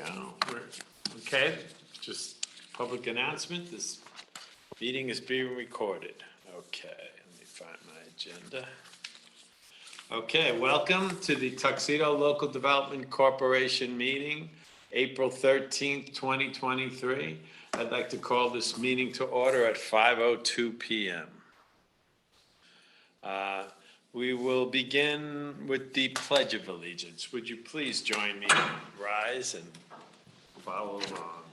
go. Okay, just public announcement. This meeting is being recorded. Okay, let me find my agenda. Okay, welcome to the Tuxedo Local Development Corporation meeting, April 13th, 2023. I'd like to call this meeting to order at 5:02 p.m. We will begin with the Pledge of Allegiance. Would you please join me, rise and follow along.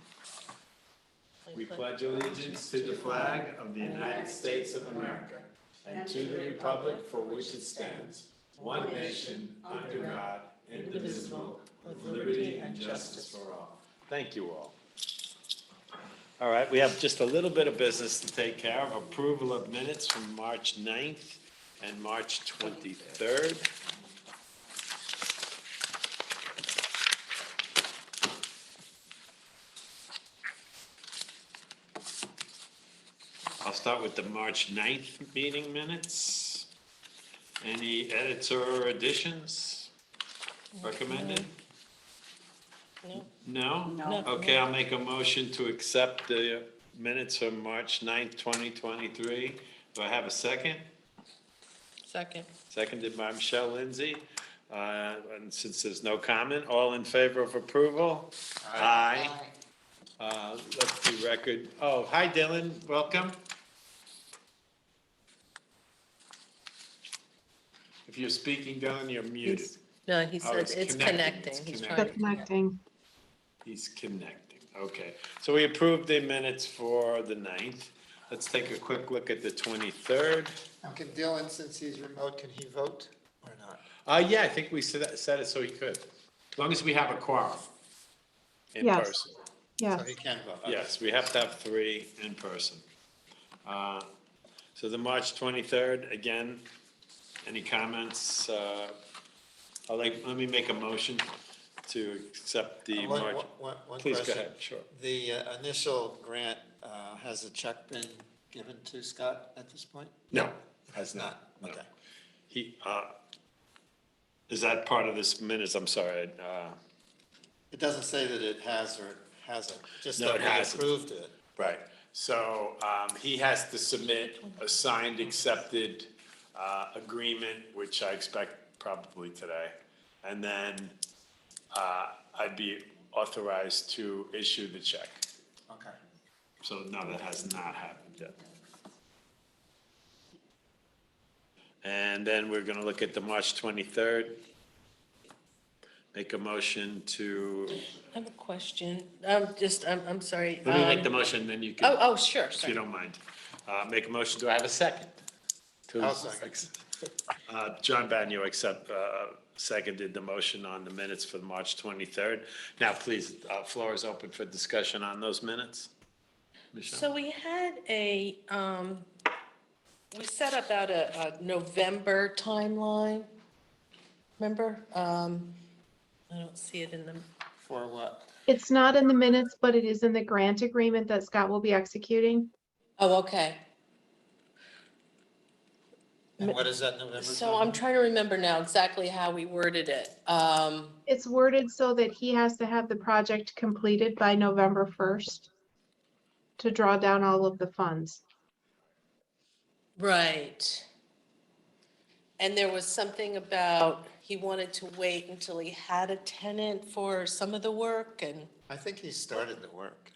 We pledge allegiance to the flag of the United States of America and to the republic for which it stands, one nation, under God, indivisible, with liberty and justice for all. Thank you all. All right, we have just a little bit of business to take care of. Approval of minutes from March 9th and March 23rd. I'll start with the March 9th meeting minutes. Any edits or additions recommended? No? No. Okay, I'll make a motion to accept the minutes from March 9th, 2023. Do I have a second? Second. Seconded by Michelle Lindsay. And since there's no comment, all in favor of approval? Aye. Let the record, oh, hi Dylan, welcome. If you're speaking, Dylan, you're muted. No, he Oh, said it's connecting. It's He's connecting. trying. Connecting. He's connecting, okay. So we approved the minutes for the 9th. Let's take a quick look at the 23rd. Can Dylan, since he's remote, can he vote or not? Yeah, I think we said it so he could, as long as we have a quorum in Yes. person. Yes. So he can vote? Yes, we have to have 3 in person. So the March 23rd, again, any comments? Let me make a motion to accept the One- March. one Please go question. ahead, sure. The initial grant, has a check been given to Scott at this point? No, has not. No. Okay. He, is that part of this minutes? I'm sorry. It doesn't say that it has or hasn't, just No, that it we hasn't. approved it. Right, so he has to submit a signed, accepted agreement, which I expect probably today. And then I'd be authorized to issue the check. Okay. So no, that has not happened yet. And then we're gonna look at the March 23rd. Make a motion to, I have a question. I'm sorry. let me make the motion, then you can. Oh, sure, If you sorry. don't mind. Make a motion, do I have a second? I'll second. John Banyo seconded the motion on the minutes for March 23rd. Now, please, floor is open for discussion on those minutes. Michelle? So we had we set about a November timeline, remember? I don't see it in the, For what? It's not in the minutes, but it is in the grant agreement that Scott will be executing. oh, okay. And what is that November? So I'm trying to remember now exactly how we worded it. It's worded so that he has to have the project completed by November 1st to draw down all of the funds. Right. And there was something about he wanted to wait until he had a tenant for some of the work and I think he started the work.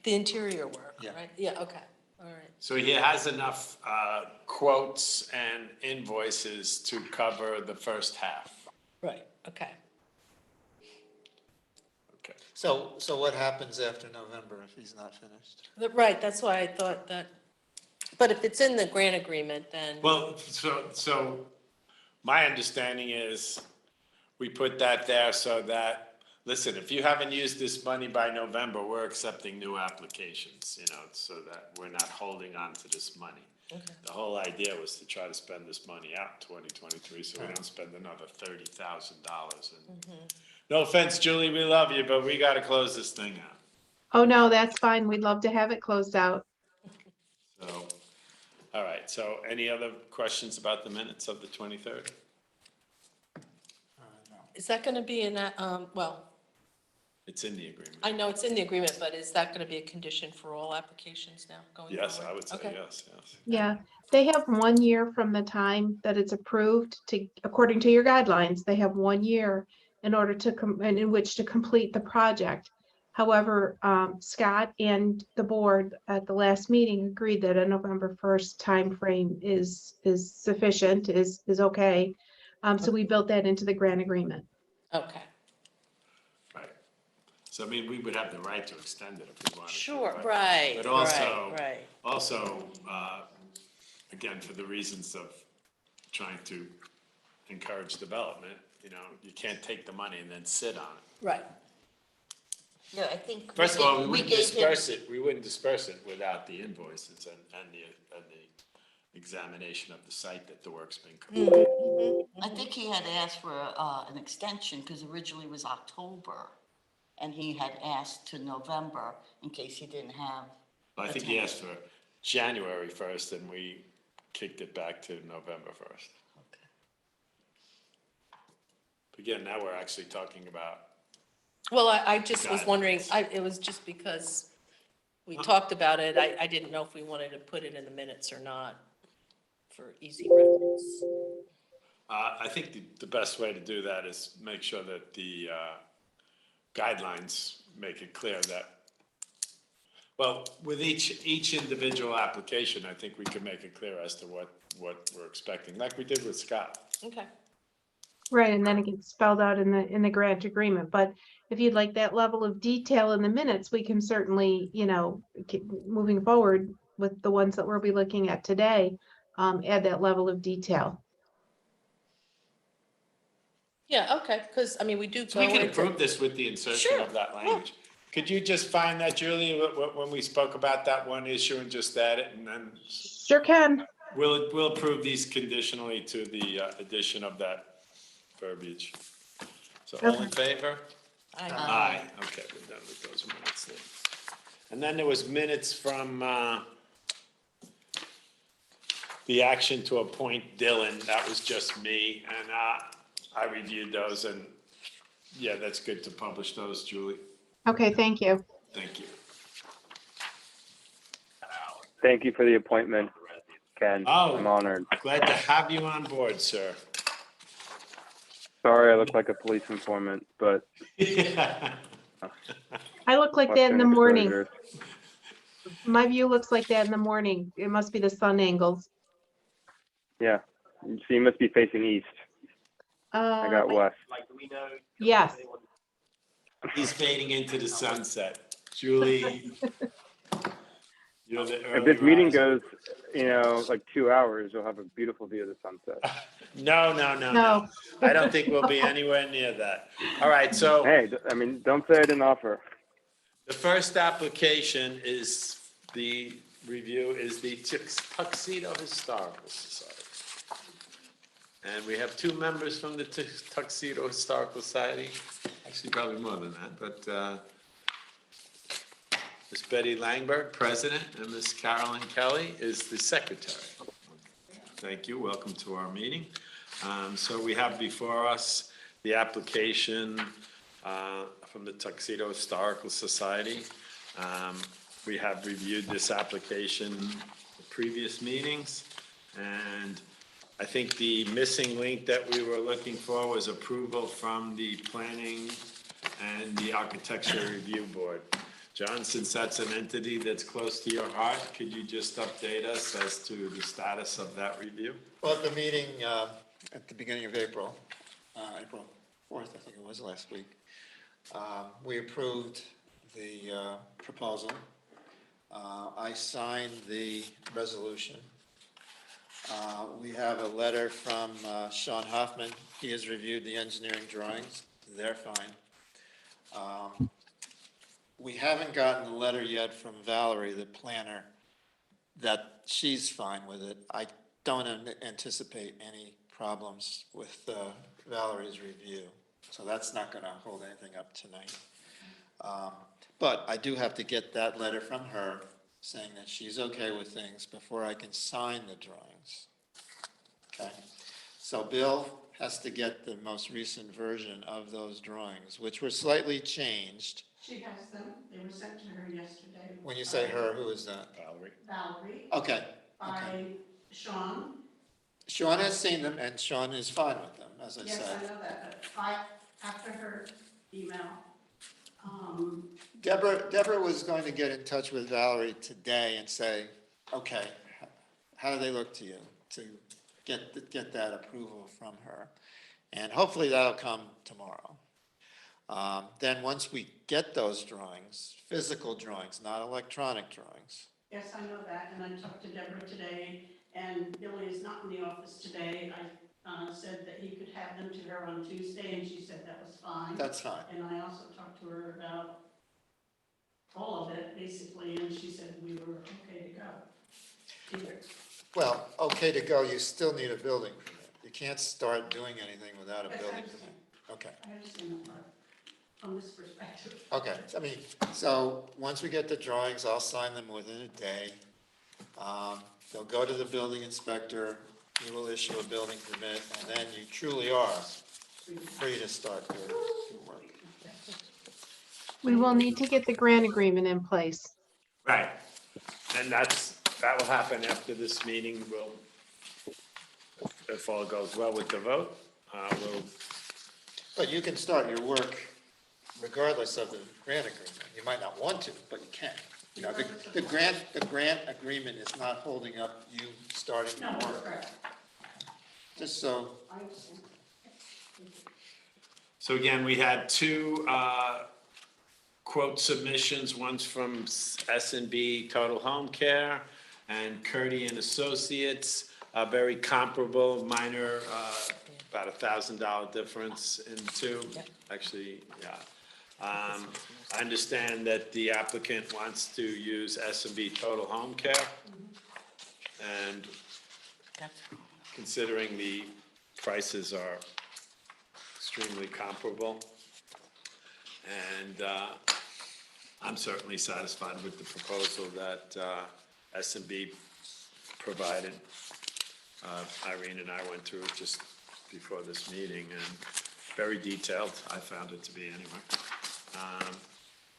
the interior work, Yeah. right? Yeah, okay, all right. So he has enough quotes and invoices to cover the first half. Right, okay. Okay. So what happens after November if he's not finished? Right, that's why I thought that, but if it's in the grant agreement, then. Well, so my understanding is we put that there so that, listen, if you haven't used this money by November, we're accepting new applications, so that we're not holding on to this money. Okay. The whole idea was to try to spend this money out in 2023, so we don't spend another $30,000. No offense, Julie, we love you, but we got to close this thing out. Oh, no, that's fine. We'd love to have it closed out. So, all right, so any other questions about the minutes of the 23rd? Is that gonna be in that, well, It's in the agreement. I know it's in the agreement, but is that gonna be a condition for all applications now going forward? Yes, I would say Okay. yes, yes. Yeah, they have 1 year from the time that it's approved to, according to your guidelines, they have 1 year in order to in which to complete the project. However, Scott and the board at the last meeting agreed that a November 1st timeframe is sufficient, is okay. So we built that into the grant agreement. Okay, Right. So I mean, we would have the right to extend it if we wanted to. sure, but- right, But right, also, right. also, again, for the reasons of trying to encourage development, you can't take the money and then sit on it. Right. No, I think. First of all, we wouldn't gave him- disperse it without the invoices and the examination of the site that the work's been completed. I think he had asked for an extension because originally it was October. And he had asked to November in case he didn't have. I think he asked for January 1st and we kicked it back to November 1st. Okay. Again, now we're actually talking about, Well, I just was Got it. wondering, it was just because we talked about it, I didn't know if we wanted to put it in the minutes or not for easy reference. I think the best way to do that is make sure that the guidelines make it clear that, well, with each individual application, I think we can make it clear as to what we're expecting, like we did with Scott. Okay. Right, and then it gets spelled out in the grant agreement, but if you'd like that level of detail in the minutes, we can certainly, keep moving forward with the ones that we'll be looking at today, add that level of detail. Yeah, okay, because, we do So go we can into. approve this with the insertion Sure, of that yeah. language. Could you just find that, Julie, when we spoke about that one issue and just add it, and then Sure can. we'll approve these conditionally to the addition of that verbiage. So all in favor? Aye, okay, we're done with those minutes then. And then there was minutes from the action to appoint Dylan, that was just me, and I reviewed those, and yeah, that's good to publish those, Julie. Okay, thank you. Thank you. Thank you for the appointment, Ken. Oh. I'm honored. Glad to have you on board, sir. Sorry I look like a police informant, but I look like that in the Western morning. exposures. My view looks like that in the morning. It must be the sun angles. Yeah. So you must be facing east. I got west. Yes. He's fading into the sunset. Julie, you're the early If this meeting riser. goes, like 2 hours, you'll have a beautiful view of the sunset. No. I don't think we'll be anywhere near that. All right, so Hey, don't say I didn't offer. the first application is the Tuxedo Historical Society. And we have 2 members from the Tuxedo Historical Society, actually probably more than that, but Ms. Betty Langberg, president, and Ms. Carolyn Kelly is the secretary. Thank you, welcome to our meeting. So we have before us the application from the Tuxedo Historical Society. We have reviewed this application in previous meetings, and I think the missing link that we were looking for was approval from the Planning and the Architecture Review Board. John, since that's an entity that's close to your heart, could you just update us as to the status of that review? Well, at the meeting at the beginning of April, April 4th, I think it was last week, we approved the proposal. I signed the resolution. We have a letter from Sean Hoffman. He has reviewed the engineering drawings. They're fine. We haven't gotten the letter yet from Valerie, the planner, that she's fine with it. I don't anticipate any problems with Valerie's review, so that's not going to hold anything up tonight. But I do have to get that letter from her saying that she's okay with things before I can sign the drawings. Okay, so Bill has to get the most recent version of those drawings, which were slightly changed. She has them, they were sent to her yesterday. When you say her, who is that? Valerie, Okay, by Sean. Sean has seen them, and Sean is fine with them, as I Yes, said. I know that, but after her email, Deborah was going to get in touch with Valerie today and say, okay, how do they look to you to get that approval from her? And hopefully that'll come tomorrow. Then once we get those drawings, physical drawings, not electronic drawings. yes, I know that, and I talked to Deborah today, and Billy is not in the office today. I said that he could have them to her on Tuesday, and she said that was fine. That's fine. And I also talked to her about all of it, basically, and she said we were okay to go. Either. Well, okay to go, you still need a building permit. You can't start doing anything without a Yes, I building understand. permit. Okay, I understand that part, from this perspective. okay, I mean, so once we get the drawings, I'll sign them within a day. They'll go to the building inspector, he will issue a building permit, and then you truly are free to start your work. We will need to get the grant agreement in place. Right, and that will happen after this meeting. We'll, if all goes well with the vote, we'll, But you can start your work regardless of the grant agreement. You might not want to, but you can. You know, the grant agreement is not holding up you starting No, your that's work. correct. Just so, I understand. so again, we had two quote submissions. One's from S&B Total Home Care and Curdy and Associates, very comparable, minor, about $1,000 difference in two. Actually, yeah. I understand that the applicant wants to use S&B Total Home Care. And considering the prices are extremely comparable. And I'm certainly satisfied with the proposal that S&B provided. Irene and I went through it just before this meeting, and very detailed, I found it to be anyway.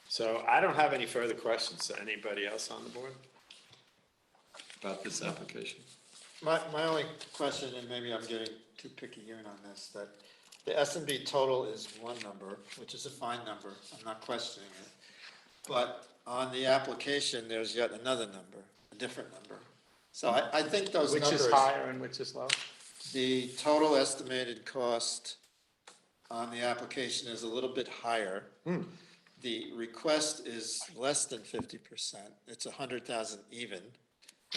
So I don't have any further questions. Anybody else on the board about this application? my only question, and maybe I'm getting too picky here on this, that the S&B total is one number, which is a fine number. I'm not questioning it. But on the application, there's yet another number, a different number. So I think those numbers. Which is higher and which is low? The total estimated cost on the application is a little bit higher. The request is less than 50%. It's 100,000 even,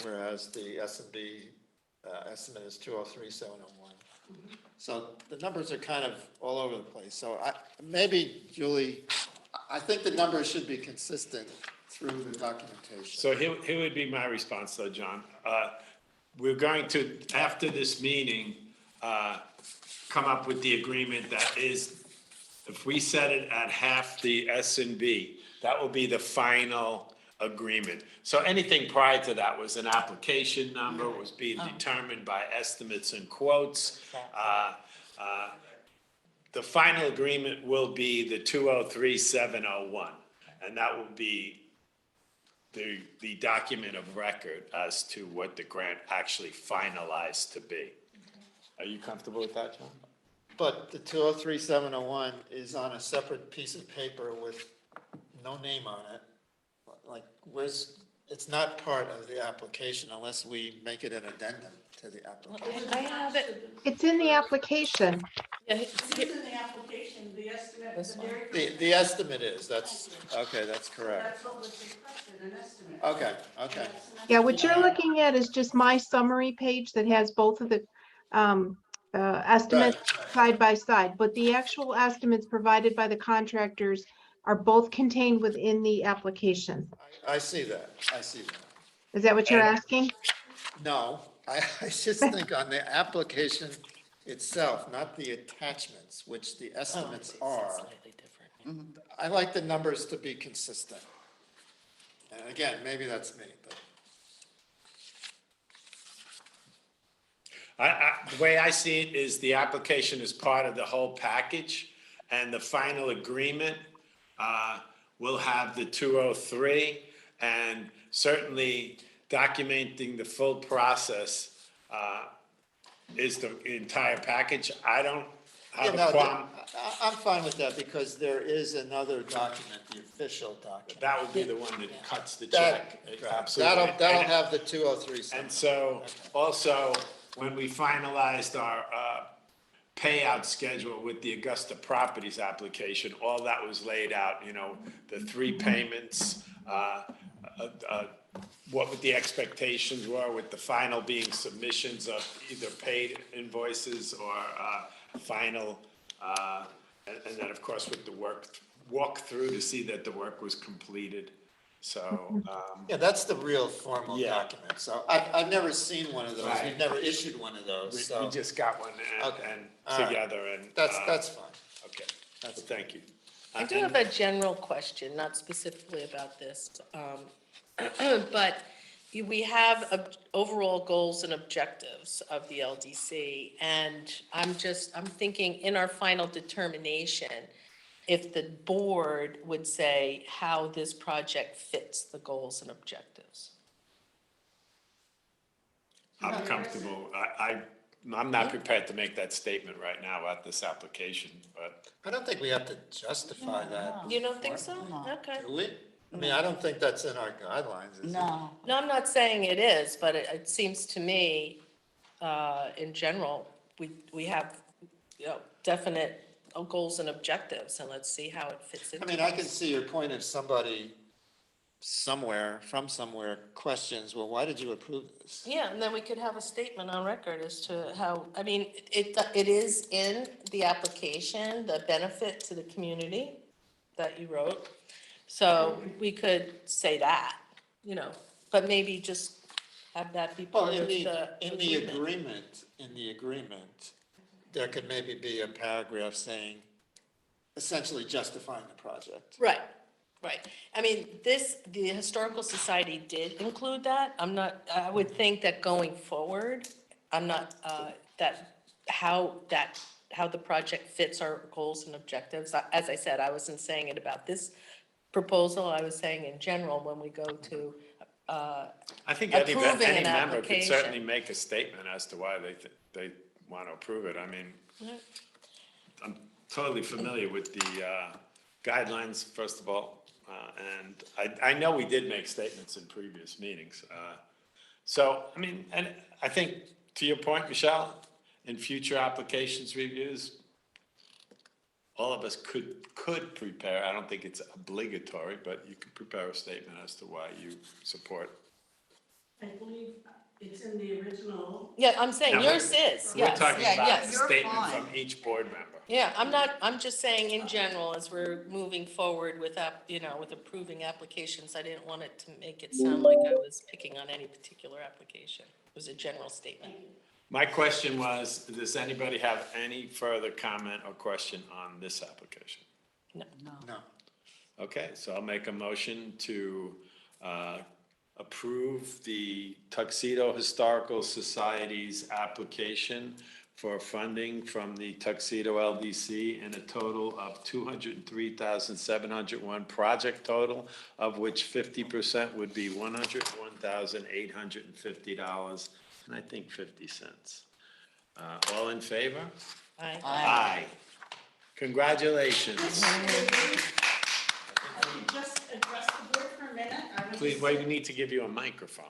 whereas the S&B estimate is 203,701. So the numbers are kind of all over the place. So maybe, Julie, I think the numbers should be consistent through the documentation. So here would be my response though, John. We're going to, after this meeting, come up with the agreement that is, if we set it at half the S&B, that will be the final agreement. So anything prior to that was an application number, was being determined by estimates and quotes. The final agreement will be the 203,701, and that will be the document of record as to what the grant actually finalized to be. Are you comfortable with that, John? But the 203,701 is on a separate piece of paper with no name on it. Like, it's not part of the application unless we make it an addendum to the application. I have it. It's in the application. Yeah, It's in the application, the estimate, the very first. The estimate is, that's correct. That's what was requested, an estimate. Okay. That's an Yeah, what you're estimate. looking at is just my summary page that has both of the estimates side by side, but the actual estimates provided by the contractors are both contained within the application. I see that. Is that what you're And- asking? No, I just think on the application itself, not the attachments, which the estimates are. I like the numbers to be consistent. And again, maybe that's me, but The way I see it is the application is part of the whole package, and the final agreement will have the 203, and certainly documenting the full process is the entire package. I don't Yeah, have a no, qualm. I'm fine with that because there is another document, the official document. That would be the one that cuts the That, check. right. Absolutely. That'll And- have the 203 sign. And so, also, when we finalized our payout schedule with the Augusta Properties application, all that was laid out, the 3 payments, what the expectations were, with the final being submissions of either paid invoices or final, and then, of course, with the walk through to see that the work was completed. So, Yeah, that's the real formal Yeah. document. So I've never seen one of those. Right. We've never issued one of those, we so just got one Okay. and All right. together, and. that's fine. Okay, well, thank you. I do have a general question, not specifically about this, but we have overall goals and objectives of the LDC, and I'm thinking in our final determination, if the board would say how this project fits the goals and objectives. I'm comfortable. I'm not prepared to make that statement right now about this application, but I don't think we have to justify that, You don't think so? No. Okay. do we? I mean, I don't think that's in our guidelines, is it? No, No, I'm not saying it is, but it seems to me, in general, we have, definite goals and objectives, and let's see how it fits I into. mean, I can see your point if somebody from somewhere questions, well, why did you approve this? Yeah, and then we could have a statement on record as to how, I mean, it is in the application, the benefit to the community that you wrote. So we could say that, but maybe just have that be Well, part in of the, the in the agreement, there could maybe be a paragraph saying, essentially justifying the project. Right. I mean, the Historical Society did include that. I would think that going forward, I'm not, how the project fits our goals and objectives. As I said, I wasn't saying it about this proposal, I was saying in general, when we go to, I think Approving any an member could application. certainly make a statement as to why they want to approve it. I mean, I'm totally familiar with the guidelines, first of all, and I know we did make statements in previous meetings. So, I mean, and I think, to your point, Michelle, in future applications reviews, all of us could prepare, I don't think it's obligatory, but you could prepare a statement as to why you support. I believe it's in the original. yeah, I'm saying Now, yours is, We're yes. talking Yeah, about yeah, a you're statement fine. from each board member. Yeah, I'm just saying in general, as we're moving forward with with approving applications, I didn't want it to make it sound like I was picking on any particular application. It was a general statement. My question was, does anybody have any further comment or question on this application? no. Okay, so I'll make a motion to approve the Tuxedo Historical Society's application for funding from the Tuxedo LDC in a total of $203,701 project total, of which 50% would be $101,850, and I think 50 cents. All in favor? Aye. Aye. Congratulations. I can just address the board for a minute. I would Please, just wait, say- we need to give you a microphone.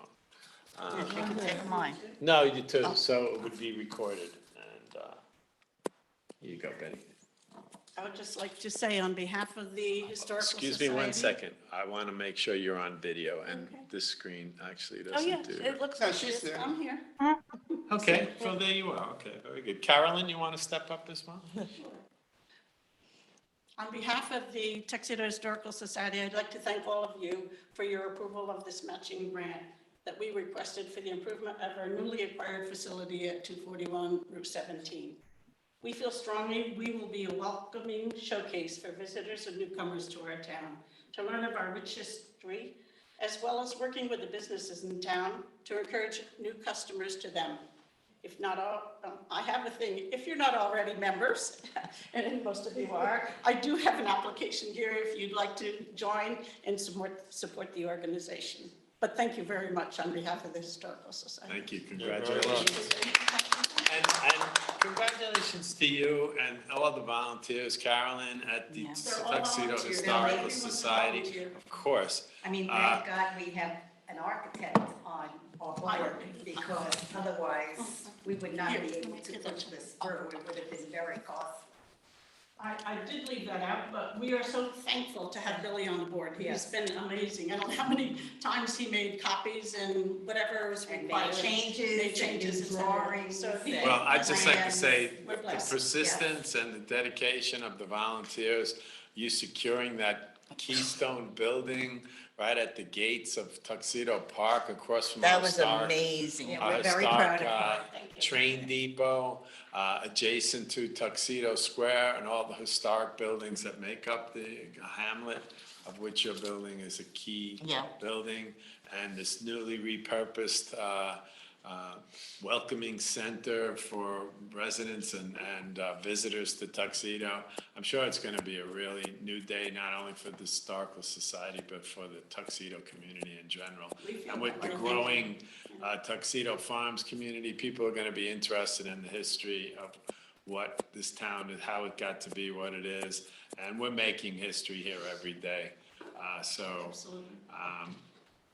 If you can take mine. No, you too, so it would be recorded, and, here you go, Betty. I would just like to say on behalf of the Historical Society. Excuse me one second, I want to make sure you're on video, and Okay. this screen actually Oh, yeah, doesn't do it it. looks No, like she's this. there. I'm here. Okay, so there you are, okay, very good. Carolyn, you want to step up as well? On behalf of the Tuxedo Historical Society, I'd like to thank all of you for your approval of this matching grant that we requested for the improvement of our newly acquired facility at 241 Route 17. We feel strongly we will be a welcoming showcase for visitors and newcomers to our town to learn of our rich history, as well as working with the businesses in town to encourage new customers to them. if not all, I have a thing, if you're not already members, and most of you are, I do have an application here if you'd like to join and support the organization. But thank you very much on behalf of the Historical Society. Thank you, You're very congratulations. And congratulations to you and all the volunteers, Carolyn, at the Yeah. They're all Tuxedo volunteer. Historical Everyone's Society. volunteer. Of course. I mean, Uh, thank God we have an architect on our board, because otherwise we would not be able to push this through. It would have been very costly. I did leave that out, but we are so thankful to have Billy on the board. He's Yes. been amazing. I don't know how many times he made copies and whatever is And required. made changes, Made changes, and new etc. drawings. So he- and Well, I'd just like to plans. say, We're the blessed. persistence and the dedication of the volunteers, you securing that Keystone building right at the gates of Tuxedo Park across from That our was historic, amazing. Yeah, our we're very historic, proud of train depot, adjacent to Tuxedo Square and all the historic buildings that make up the hamlet, of which your building is a key Yeah. building, and this newly repurposed welcoming center for residents and visitors to Tuxedo. I'm sure it's going to be a really new day, not only for the Historical Society, but for the Tuxedo community in general. And with the growing Tuxedo Farms community, people are going to be interested in the history of what this town is, how it got to be what it is. And we're making history here every day. So Absolutely.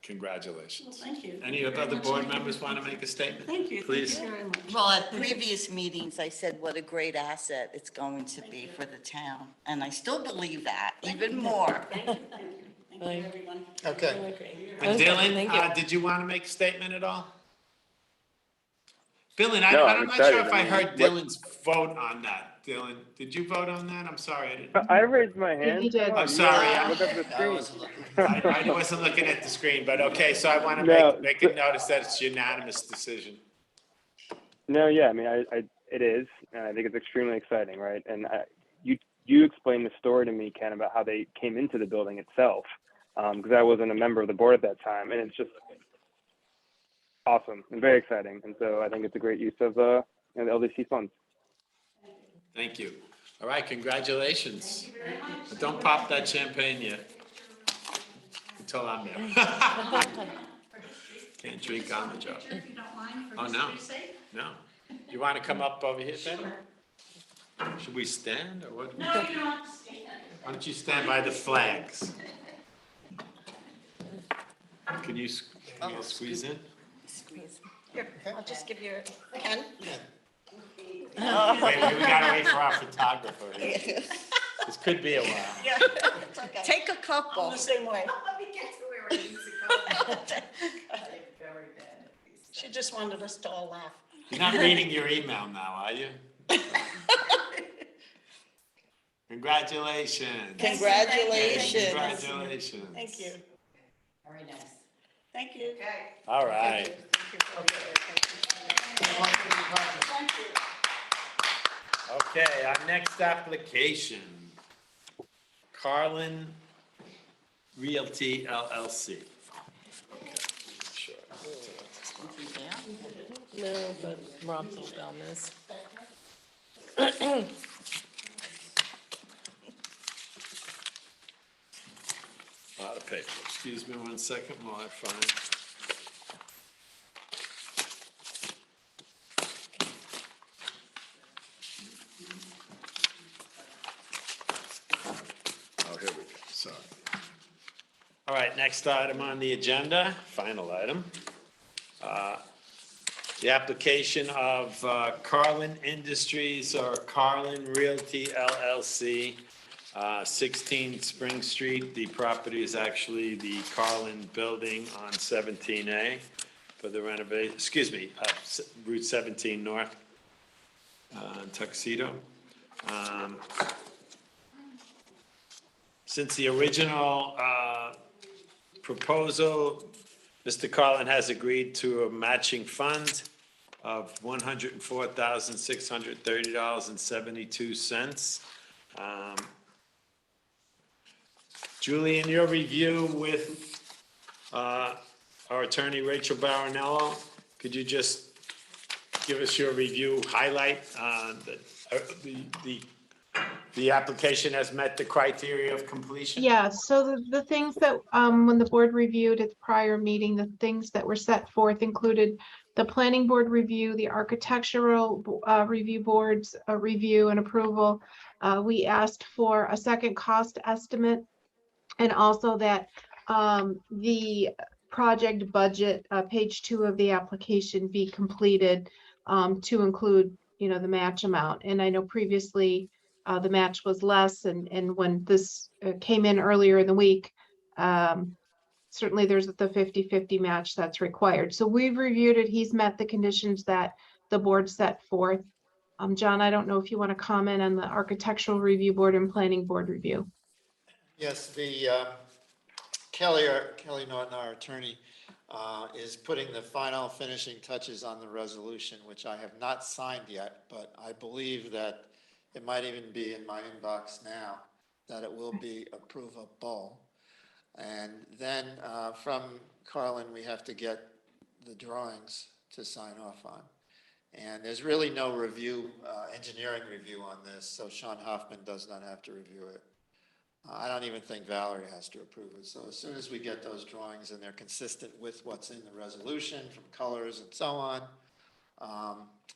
congratulations. Well, thank you. Any of the other board members want to make a statement? Thank you. Please. Thank you very much. Well, at previous meetings, I said what a great asset it's going to be for the town. And I still believe that, even more. Thank you, thank you. Thank you, everyone. Okay. And Dylan, Thank you. did you want to make a statement at all? Dylan, No, I'm I'm not sure excited. if I I mean, heard what- Dylan's vote on that. Dylan, did you vote on that? I'm sorry, I didn't. I raised my hand. he did. Come on, I'm sorry, you I- Look up the I screen. wasn't looking. I wasn't looking at the screen, but okay, so I want to No, make a notice that it's unanimous decision. No, yeah, I mean, it is, and I think it's extremely exciting, right? And you explained the story to me, Ken, about how they came into the building itself, because I wasn't a member of the board at that time, and it's just awesome and very exciting. And so I think it's a great use of the LDC funds. Thank you. All right, congratulations. But don't pop that champagne yet. Until I'm there. Can't drink on the job. If you don't mind, for Oh, no. history's sake. No. You want to come up over here, Betty? Should we stand or what? No, you don't have to stand. Why don't you stand by the flags? Can you squeeze in? Here, I'll just give you a pen. Wait, we gotta wait for our photographer here. This could be a while. Yeah, it's okay. Take a I'm couple. the same way. Let me get to where it needs to go. Very bad. She just wanted us to all laugh. You're not reading your email now, are you? Congratulations. Congratulations. Congratulations. Thank you. Very nice. Thank you. Okay. All right. Thank you. Okay, our next application, Carlin Realty LLC. Okay, sure. No, but Rob will spell this. A lot of paper. Excuse me 1 second while I find. Oh, here we go, sorry. All right, next item on the agenda, final item. The application of Carlin Industries or Carlin Realty LLC, 16 Spring Street. The property is actually the Carlin Building on 17A for the renovation, Route 17 North, in Tuxedo. Since the original proposal, Mr. Carlin has agreed to a matching fund of $104,630.72. Julie, in your review with our attorney, Rachel Baronello, could you just give us your review highlight on the application has met the criteria of completion? Yeah, so the things that, when the board reviewed at the prior meeting, the things that were set forth included the planning board review, the architectural review board's review and approval. We asked for a second cost estimate, and also that the project budget, page 2 of the application be completed to include, you know, the match amount. And I know previously the match was less, and when this came in earlier in the week, certainly there's the 50-50 match that's required. So we've reviewed it. He's met the conditions that the board set forth. John, I don't know if you want to comment on the architectural review board and planning board review. Yes, the Kelly Norton, our attorney, is putting the final finishing touches on the resolution, which I have not signed yet, but I believe that it might even be in my inbox now, that it will be approvable. And then from Carlin, we have to get the drawings to sign off on. And there's really no review, engineering review on this, so Sean Hoffman does not have to review it. I don't even think Valerie has to approve it. So as soon as we get those drawings and they're consistent with what's in the resolution from colors and so on,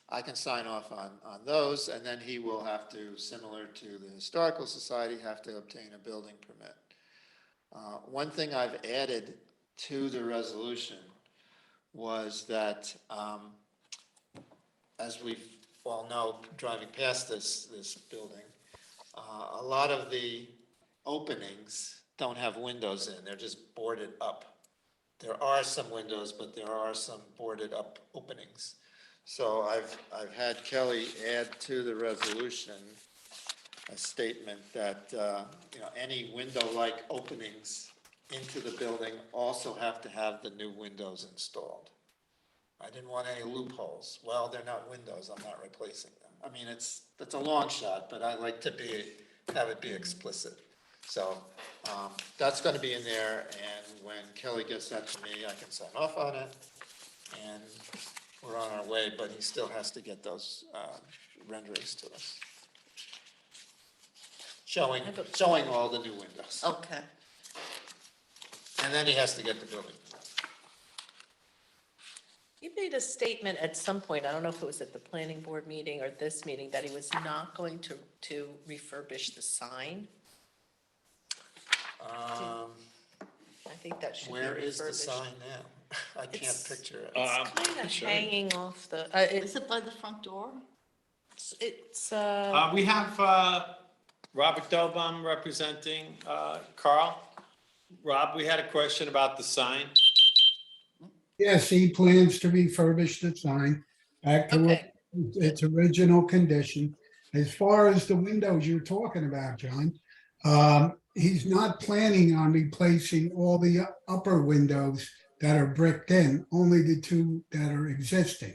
I can sign off on those, and then he will have to, similar to the Historical Society, have to obtain a building permit. One thing I've added to the resolution was that, as we all know, driving past this building, a lot of the openings don't have windows in, they're just boarded up. There are some windows, but there are some boarded up openings. So I've had Kelly add to the resolution a statement that, you know, any window-like openings into the building also have to have the new windows installed. I didn't want any loopholes. Well, they're not windows, I'm not replacing them. I mean, that's a long shot, but I like to have it be explicit. So that's going to be in there, and when Kelly gets that to me, I can sign off on it, and we're on our way, but he still has to get those renderings to us. Showing all the new windows. Okay. And then he has to get the building. He made a statement at some point, I don't know if it was at the planning board meeting or this meeting, that he was not going to refurbish the sign. I think that should be Where is the refurbished. sign now? I can't It's- picture it. Kind of sure. hanging off the, Is it by the front door? it's, We have Robert Dobum representing Carl. Rob, we had a question about the sign. Yes, he plans to refurbish the sign back to okay, its original condition. As far as the windows you're talking about, John, he's not planning on replacing all the upper windows that are bricked in, only the two that are existing.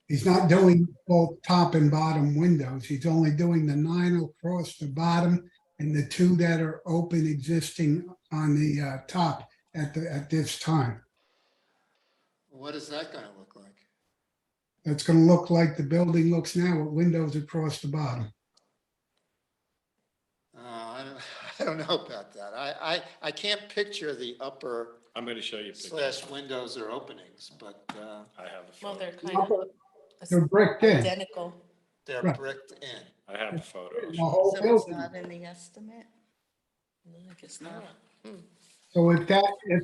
He's not doing both top and bottom windows. He's only doing the 9 across the bottom and the 2 that are open existing on the top at this time. What is that going to look like? It's going to look like the building looks now with windows across the bottom. I don't know about that. I can't picture the upper I'm going to show you a picture. / windows or openings, but I have a well, photo. they're kind of They're bricked in. identical. they're Right. bricked in. I have a photo. The whole So it's building. not in the estimate? No, I guess not. So if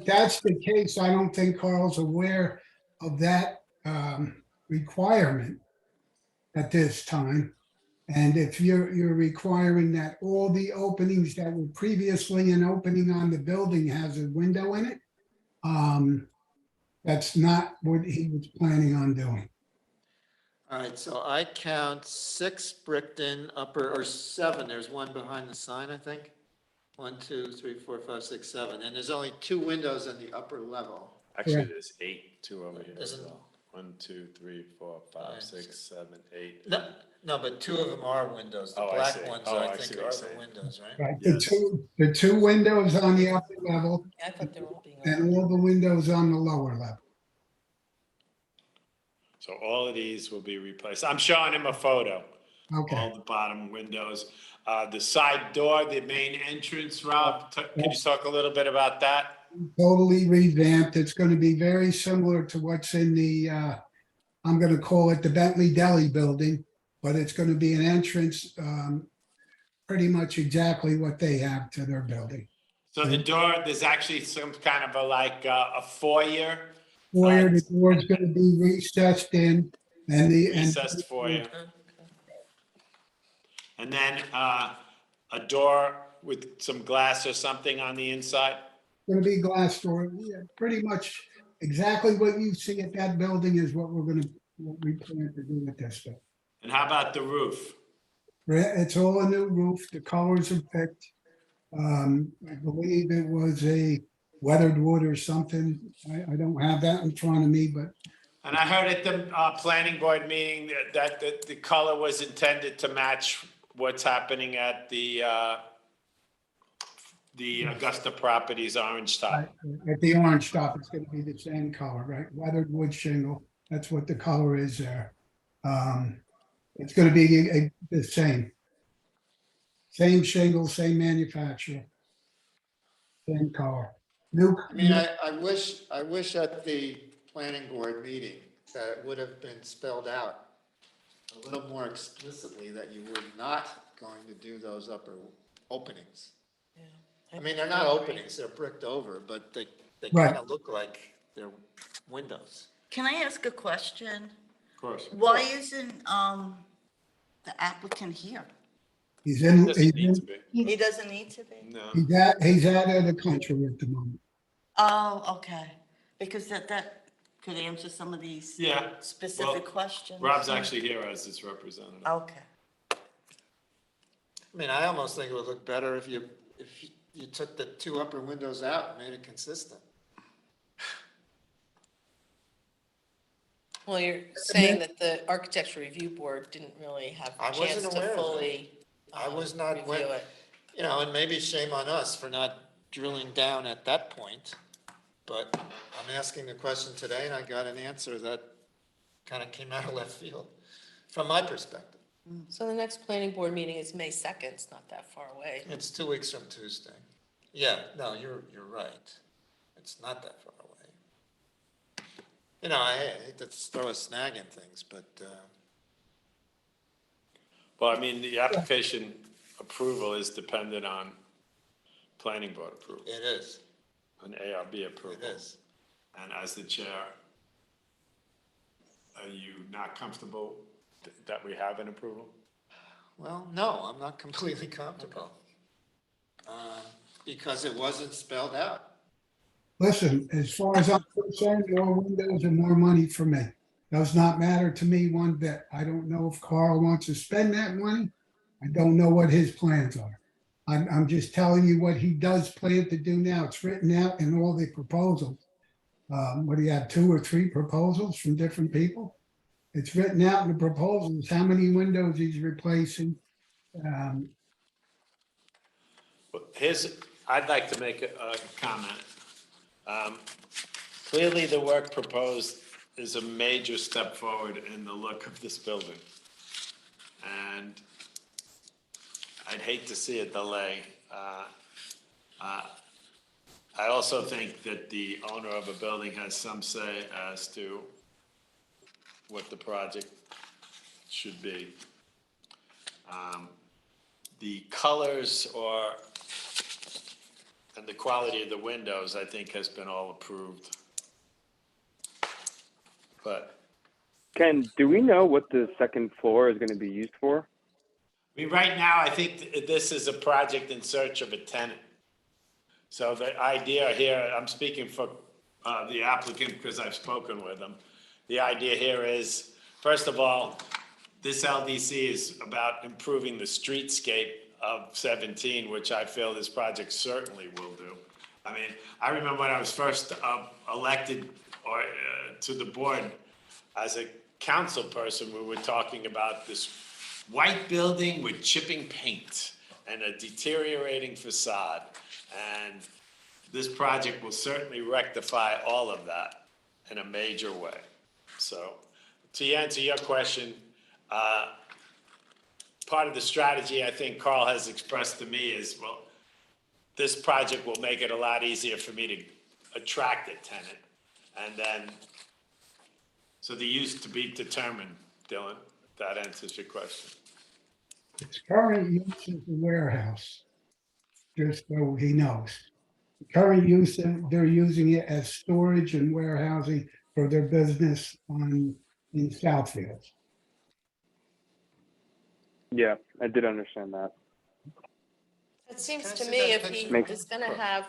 that's the case, I don't think Carl's aware of that requirement at this time. And if you're requiring that all the openings that were previously an opening on the building has a window in it, that's not what he was planning on doing. All right, so I count 6 bricked in upper, or 7. There's one behind the sign, I think. 1, 2, 3, 4, 5, 6, 7. And there's only 2 windows in the upper level. Actually, there's 8, 2 over here as Isn't- well. 1, 2, 3, 4, 5, 6, 7, 8. No, but 2 of them are windows. The Oh, I black see. ones, Oh, I I see think, what are you're the saying. windows, right? Right, Yes. the two windows on the upper level I thought they were all being. and all the windows on the lower level. So all of these will be replaced. I'm showing him a photo. Okay. All the bottom windows. The side door, the main entrance, Rob, can you talk a little bit about that? Totally revamped. It's going to be very similar to what's in the, I'm going to call it the Bentley Deli building, but it's going to be an entrance, pretty much exactly what they have to their building. So the door, there's actually some kind of a foyer, Foyer, the door is going to be recessed in and recessed foyer. And then a door with some glass or something on the inside? Going to be glass door. Yeah, pretty much exactly what you see at that building is what we plan to do with this stuff. And how about the roof? It's all a new roof. The colors are picked. I believe it was a weathered wood or something. I don't have that in front of me, but And I heard at the planning board meeting that the color was intended to match what's happening at the Augusta Properties orange top. at the orange top, it's going to be the same color, right? Weathered wood shingle. That's what the color is there. It's going to be the same. Same shingle, same manufacturer. Same color. New. I mean, I wish at the planning board meeting that it would have been spelled out a little more explicitly that you were not going to do those upper openings. I mean, they're not openings, they're bricked over, but they Right. kind of look like they're windows. Can I ask a question? Of course. Why isn't, the applicant here? He's in, Doesn't need to be. He doesn't need to be? No. he's out of the country at the moment. Oh, okay, because that could answer some of these Yeah. specific Well, questions. Rob's actually here as its representative. Okay. I mean, I almost think it would look better if you took the two upper windows out and made it consistent. Well, you're saying that the architecture review board didn't really have I a wasn't chance aware to of that. fully I was not, review it. you know, and maybe shame on us for not drilling down at that point. But I'm asking the question today and I got an answer that kind of came out of left field, from my perspective. So the next planning board meeting is May 2nd, it's not that far away. It's 2 weeks from Tuesday. Yeah, no, you're right. It's not that far away. You know, I hate to throw a snag in things, but, Well, I mean, the application approval is dependent on planning board approval, it is, an ARB approval. it is. And as the chair, are you not comfortable that we have an approval? Well, no, I'm not completely comfortable. Because it wasn't spelled out. Listen, as far as I'm concerned, more windows and more money for me. Does not matter to me one bit. I don't know if Carl wants to spend that money. I don't know what his plans are. I'm just telling you what he does plan to do now. It's written out in all the proposals. What do you have, 2 or 3 proposals from different people? It's written out in the proposals, how many windows he's replacing. Well, I'd like to make a comment. Clearly, the work proposed is a major step forward in the look of this building. And I'd hate to see a delay. I also think that the owner of a building has some say as to what the project should be. The colors and the quality of the windows, I think, has been all approved. But, Ken, do we know what the second floor is going to be used for? I mean, right now, I think this is a project in search of a tenant. So the idea here, I'm speaking for the applicant because I've spoken with him. The idea here is, first of all, this LDC is about improving the streetscape of 17, which I feel this project certainly will do. I mean, I remember when I was first elected to the board as a council person, we were talking about this white building with chipping paint and a deteriorating facade. And this project will certainly rectify all of that in a major way. So to answer your question, part of the strategy I think Carl has expressed to me is, well, this project will make it a lot easier for me to attract a tenant. And then, so the use to be determined, Dylan, if that answers your question. Its current use is a warehouse, just so he knows. Current use, they're using it as storage and warehousing for their business in Southfield. Yeah, I did understand that. It seems Can I to see me that if he picture? is gonna have,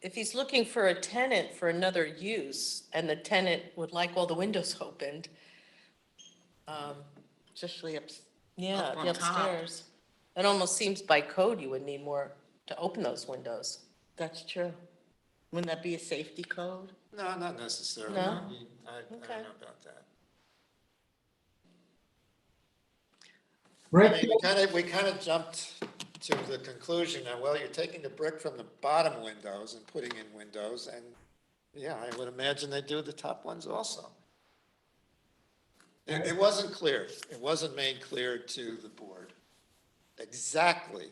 if he's looking for a tenant for another use, and the tenant would like all the windows opened, Especially yeah, Up the on top. upstairs. It almost seems by code you would need more to open those windows. that's true. Wouldn't that be a safety code? No, not necessarily. No? I don't Okay. know about that. I Brick, mean, we kind of jumped to the conclusion that, well, you're taking the brick from the bottom windows and putting in windows, and yeah, I would imagine they do the top ones also. It wasn't clear. It wasn't made clear to the board exactly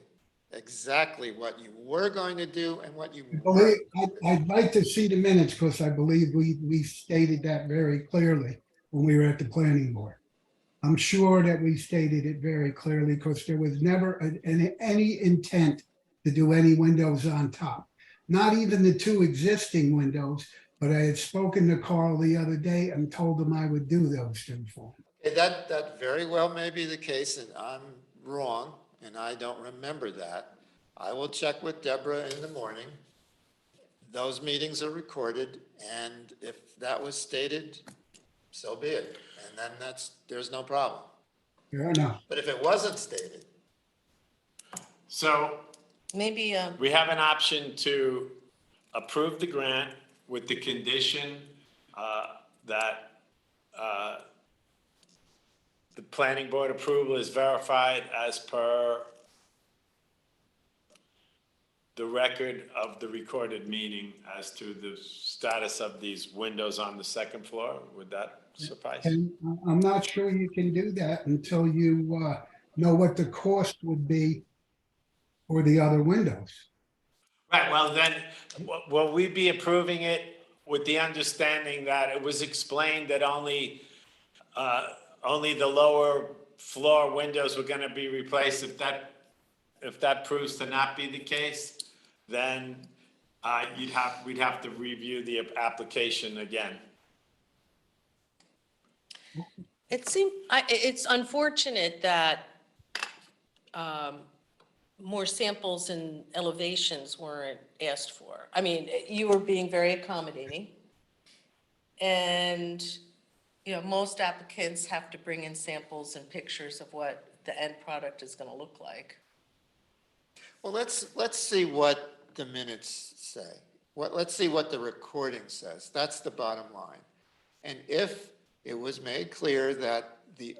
what you were going to do and what you were. I'd like to see the minutes because I believe we stated that very clearly when we were at the planning board. I'm sure that we stated it very clearly because there was never any intent to do any windows on top. Not even the two existing windows, but I had spoken to Carl the other day and told him I would do those two for him. Okay, that very well may be the case, and I'm wrong, and I don't remember that. I will check with Deborah in the morning. Those meetings are recorded, and if that was stated, so be it. And then there's no problem. Fair enough. But if it wasn't stated, So Maybe, we have an option to approve the grant with the condition that the planning board approval is verified as per the record of the recorded meeting as to the status of these windows on the second floor. Would that suffice? And I'm not sure you can do that until you know what the cost would be for the other windows. Right, well then, will we be approving it with the understanding that it was explained that only the lower floor windows were gonna be replaced? If that proves to not be the case, then we'd have to review the application again. it's unfortunate that more samples and elevations weren't asked for. I mean, you were being very accommodating. And, you know, most applicants have to bring in samples and pictures of what the end product is gonna look like. well, let's see what the minutes say. Let's see what the recording says. That's the bottom line. And if it was made clear that the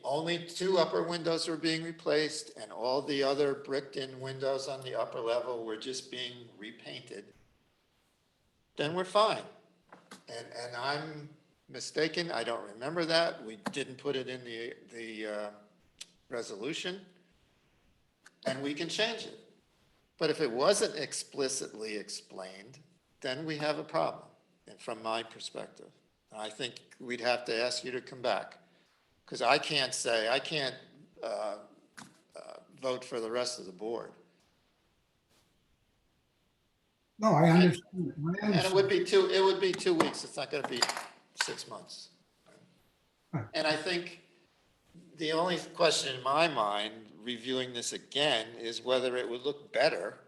only two upper windows were being replaced and all the other bricked-in windows on the upper level were just being repainted, then we're fine. And I'm mistaken, I don't remember that. We didn't put it in the resolution, and we can change it. But if it wasn't explicitly explained, then we have a problem, and from my perspective. I think we'd have to ask you to come back, because I can't vote for the rest of the board. No, I understand. And it would be 2 weeks, it's not gonna be 6 months. Right. And I think the only question in my mind, reviewing this again, is whether it would look better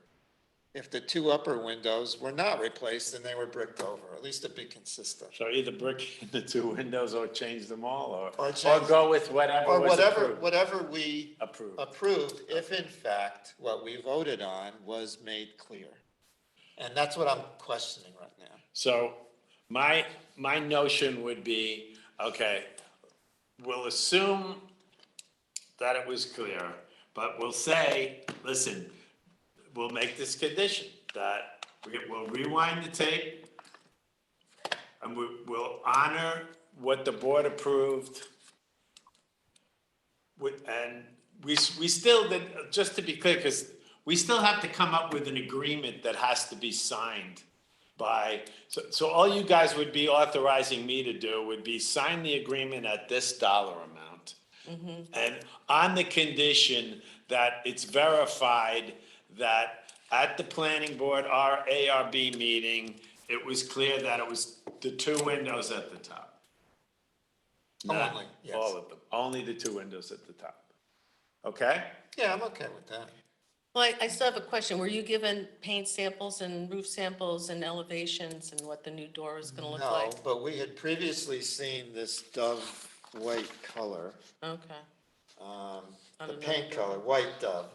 if the two upper windows were not replaced and they were bricked over, at least it'd be consistent. So either brick in the two windows or change them all, or change- go with whatever Or was approved. whatever we Approved. approved, if in fact what we voted on was made clear. And that's what I'm questioning right now. So my notion would be, okay, we'll assume that it was clear, but we'll say, listen, we'll make this condition that we'll rewind the tape and we'll honor what the board approved. And we still, just to be clear, because we still have to come up with an agreement that has to be signed by, so all you guys would be authorizing me to do would be sign the agreement at this dollar amount. And on the condition that it's verified that at the planning board, our ARB meeting, it was clear that it was the two windows at the top. Not Only, yes. all of them, only the two windows at the top. Okay? Yeah, I'm okay with that. Well, I still have a question. Were you given paint samples and roof samples and elevations and what the new door is gonna look like? No, but we had previously seen this dove white color, Okay, the another paint door. color, white dove,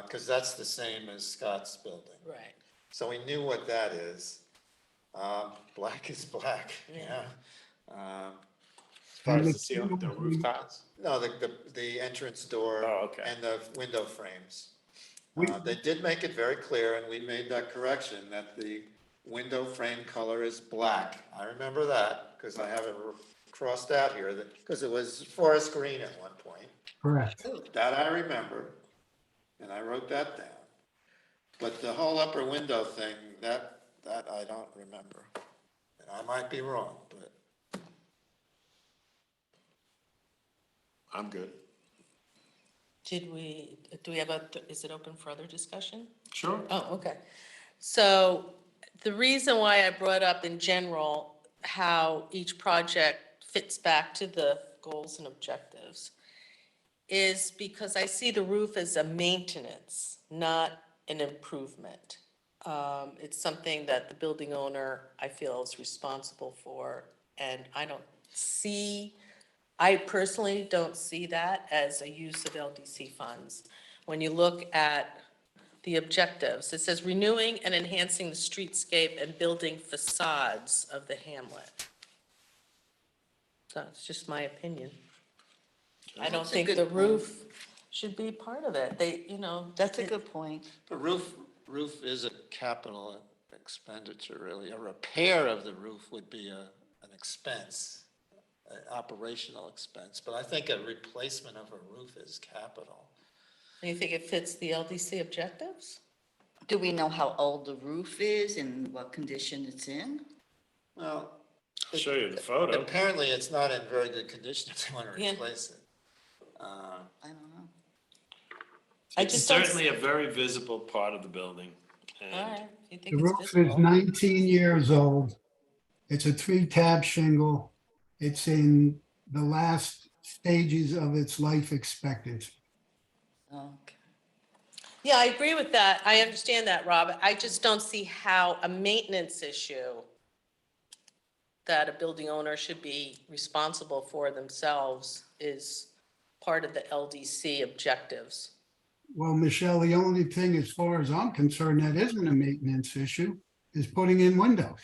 because that's the same as Scott's building. right. So we knew what that is. Black is black, Yeah. yeah. As far as the ceiling, the roof tiles? No, the entrance door. Oh, okay. And the window frames. We- They did make it very clear, and we made that correction, that the window frame color is black. I remember that, because I have it crossed out here, because it was forest green at one point. Correct. That I remember, and I wrote that down. But the whole upper window thing, that I don't remember. And I might be wrong, but I'm good. Do we have is it open for other discussion? Sure. Oh, okay. So the reason why I brought up in general how each project fits back to the goals and objectives is because I see the roof as a maintenance, not an improvement. It's something that the building owner, I feel, is responsible for, and I personally don't see that as a use of LDC funds. When you look at the objectives, it says renewing and enhancing the streetscape and building facades of the hamlet. So it's just my opinion. I don't That's a think good the point. roof should be part of it. That's a good point. the roof is a capital expenditure, really. A repair of the roof would be an expense, an operational expense. But I think a replacement of a roof is capital. You think it fits the LDC objectives? Do we know how old the roof is and what condition it's in? Well, I'll show you the photo. apparently it's not in very good condition if they want to Yeah. replace it. I don't know. I It's just don't certainly a very visible part of the building. And All right, you The think it's roof is visible? 19 years old. It's a 3-tab shingle. It's in the last stages of its life expectancy. Okay. Yeah, I agree with that. I understand that, Rob. I just don't see how a maintenance issue that a building owner should be responsible for themselves is part of the LDC objectives. Well, Michelle, the only thing, as far as I'm concerned, that isn't a maintenance issue is putting in windows.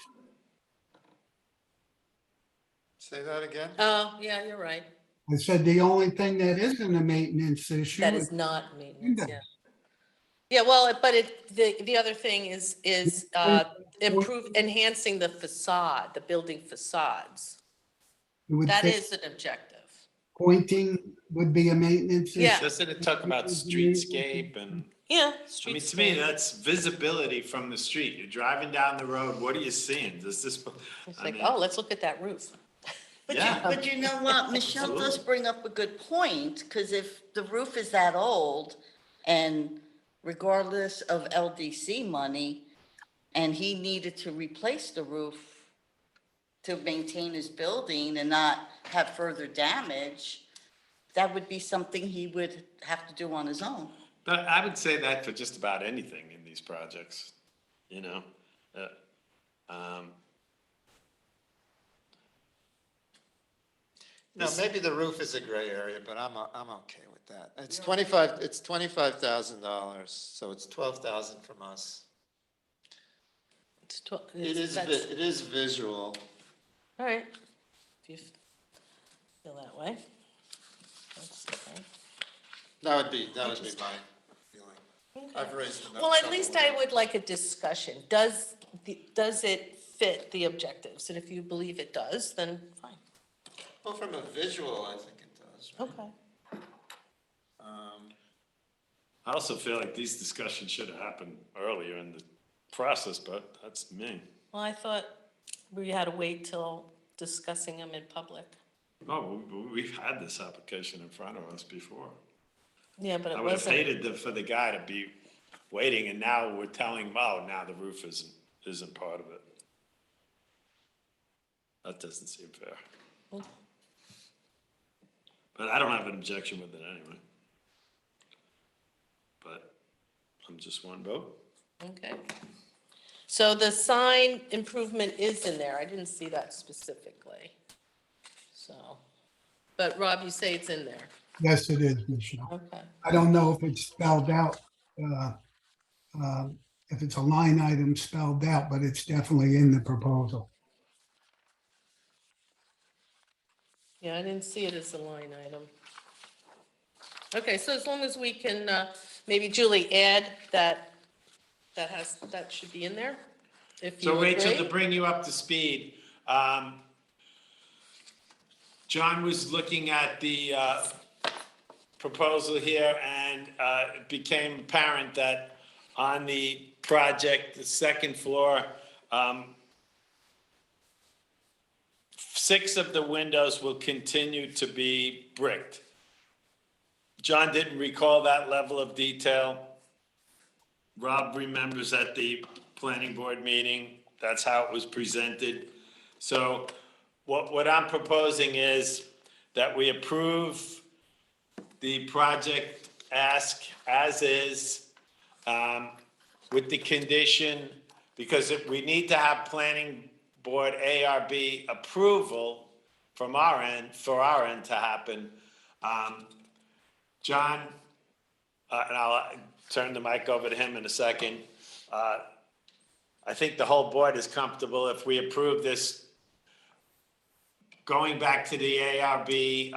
Say that again? Oh, yeah, you're right. I said the only thing that isn't a maintenance issue That is is not maintenance, yeah. windows. Yeah, well, but the other thing is enhancing the facade, the building facades. It would That fit. is an objective. Pointing would be a maintenance Yeah. issue. doesn't it talk about streetscape and, Yeah, I street mean, to me, scale. that's visibility from the street. You're driving down the road, what are you seeing? Does this, It's I like, mean, oh, let's look at that roof. yeah. But you know what, Michelle does Absolutely. bring up a good point, because if the roof is that old, and regardless of LDC money, and he needed to replace the roof to maintain his building and not have further damage, that would be something he would have to do on his own. But I would say that for just about anything in these projects, you know? No, maybe the roof is a gray area, but I'm okay with that. It's $25,000, so it's 12,000 from us. It is visual. All right. If you feel that way. That's okay. That would be my feeling. I've raised enough Well, at trouble least with I it. would like a discussion. Does it fit the objectives, and if you believe it does, then fine. Well, from a visual, I think it does, right? Okay. I also feel like these discussions should have happened earlier in the process, but that's me. Well, I thought we had to wait till discussing them in public. Oh, we've had this application in front of us before. Yeah, but I it would have wasn't, hated for the guy to be waiting, and now we're telling him, oh, now the roof isn't part of it. That doesn't seem fair. But I don't have an objection with it anyway. But I'm just one vote. okay. So the sign improvement is in there. I didn't see that specifically. So, but Rob, you say it's in there. Yes, it is, Michelle. Okay. I don't know if it's spelled out, if it's a line item spelled out, but it's definitely in the proposal. Yeah, I didn't see it as a line item. Okay, so as long as we can, maybe Julie add that, that should be in there, if you So Rachel, to agree. bring you up to speed, John was looking at the proposal here, and it became apparent that on the project, the second floor, 6 of the windows will continue to be bricked. John didn't recall that level of detail. Rob remembers at the planning board meeting, that's how it was presented. So what I'm proposing is that we approve the project ask as is, with the condition, because we need to have planning board ARB approval from our end, for our end to happen. John, and I'll turn the mic over to him in a second. I think the whole board is comfortable if we approve this, going back to the ARB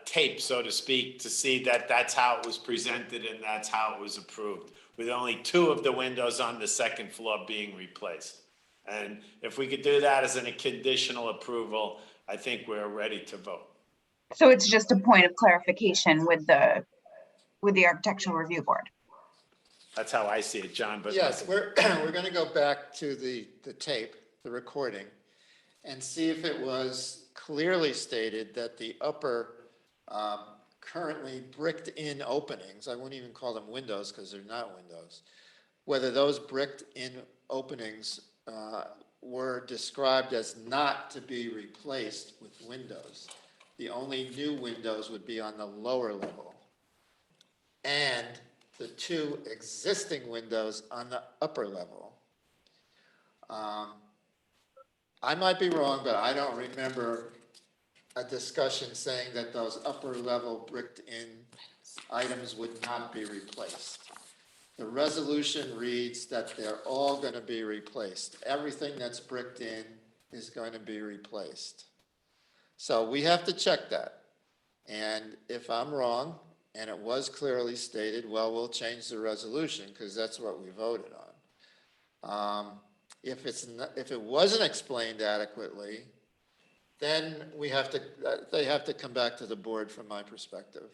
tape, so to speak, to see that that's how it was presented and that's how it was approved, with only 2 of the windows on the second floor being replaced. And if we could do that as a conditional approval, I think we're ready to vote. So it's just a point of clarification with the architectural review board. That's how I see it, John, but. Yes, we're gonna go back to the tape, the recording, and see if it was clearly stated that the upper currently bricked-in openings, I wouldn't even call them windows because they're not windows, whether those bricked-in openings were described as not to be replaced with windows. The only new windows would be on the lower level. And the 2 existing windows on the upper level. I might be wrong, but I don't remember a discussion saying that those upper level bricked-in items would not be replaced. The resolution reads that they're all going to be replaced. Everything that's bricked in is going to be replaced. So we have to check that. And if I'm wrong, and it was clearly stated, well, we'll change the resolution because that's what we voted on. If it wasn't explained adequately, then they have to come back to the board from my perspective.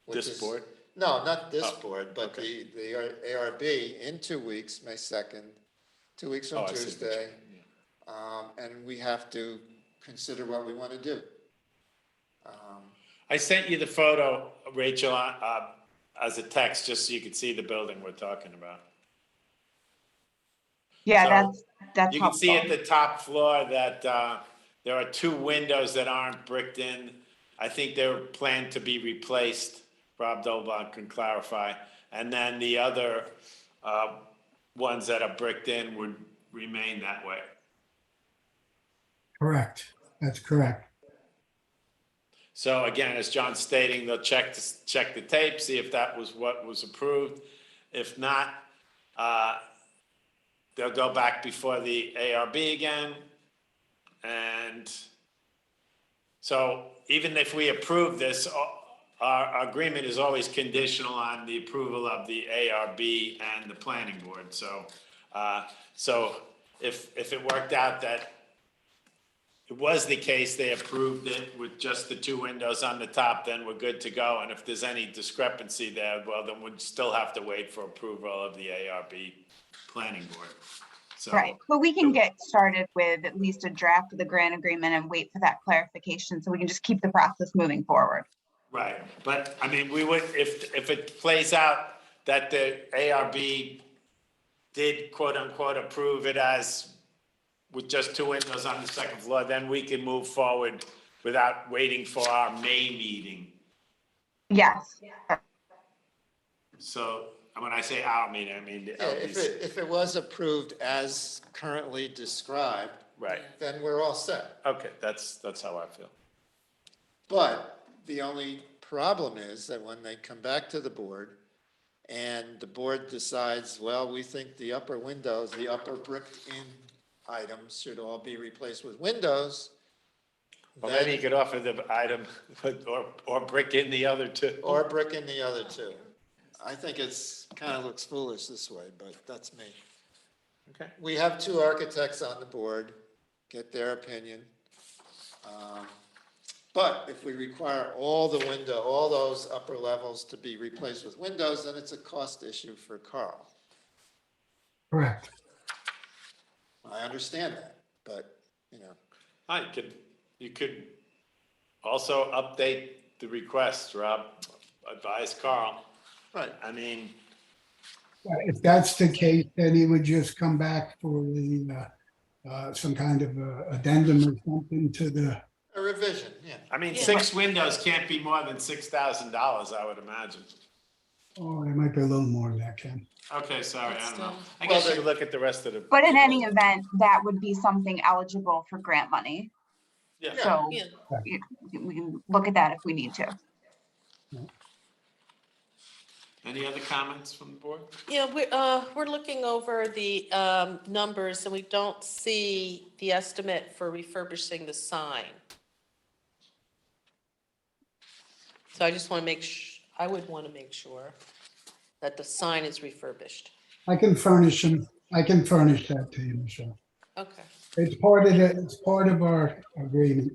This board? No, not this Oh, board, but okay. the ARB in 2 weeks, May 2nd, 2 weeks from Oh, I see what you Tuesday. mean, And we have to consider what we want to do. I sent you the photo, Rachel, as a text, just so you could see the building we're talking about. Yeah, So, that's You can see at helpful. the top floor that there are 2 windows that aren't bricked in. I think they're planned to be replaced. Rob Dolbach can clarify. And then the other ones that are bricked in would remain that way. Correct. That's correct. So again, as John's stating, they'll check the tape, see if that was what was approved. If not, they'll go back before the ARB again. And so even if we approve this, our agreement is always conditional on the approval of the ARB and the planning board. So if it worked out that it was the case, they approved it with just the 2 windows on the top, then we're good to go. And if there's any discrepancy there, well, then we'd still have to wait for approval of the ARB planning board. So, Right, but we can get started with at least a draft of the grant agreement and wait for that clarification, so we can just keep the process moving forward. right, but I mean, we would, if it plays out that the ARB did quote unquote approve it as with just 2 windows on the second floor, then we can move forward without waiting for our May meeting. Yes, So when I say our meeting, I mean the Yeah, LDC. if it was approved as currently described, Right, then we're all set. okay, that's how I feel. But the only problem is that when they come back to the board and the board decides, well, we think the upper windows, the upper bricked-in items should all be replaced with windows. Well, maybe you could offer the item or brick in the other 2. Or brick in the other 2. I think it's, kind of looks foolish this way, but that's me. Okay. We have 2 architects on the board, get their opinion. But if we require all those upper levels to be replaced with windows, then it's a cost issue for Carl. Correct. I understand that, but, You could also update the request, Rob, advise Carl. right. I mean, If that's the case, then he would just come back for the, some kind of addendum or something to the, A revision, yeah. I mean, Yeah. 6 windows can't be more than $6,000, I would imagine. oh, it might be a little more than that, Ken. Okay, sorry, I don't know. Still- I guess Well, you could look at the rest of the. but in any event, that would be something eligible for grant money, Yeah, so Yeah. we can look at that if we need to. any other comments from the board? Yeah, we're looking over the numbers and we don't see the estimate for refurbishing the sign. So I just want to I would want to make sure that the sign is refurbished. I can furnish that to you, Michelle. Okay, It's part of our agreement.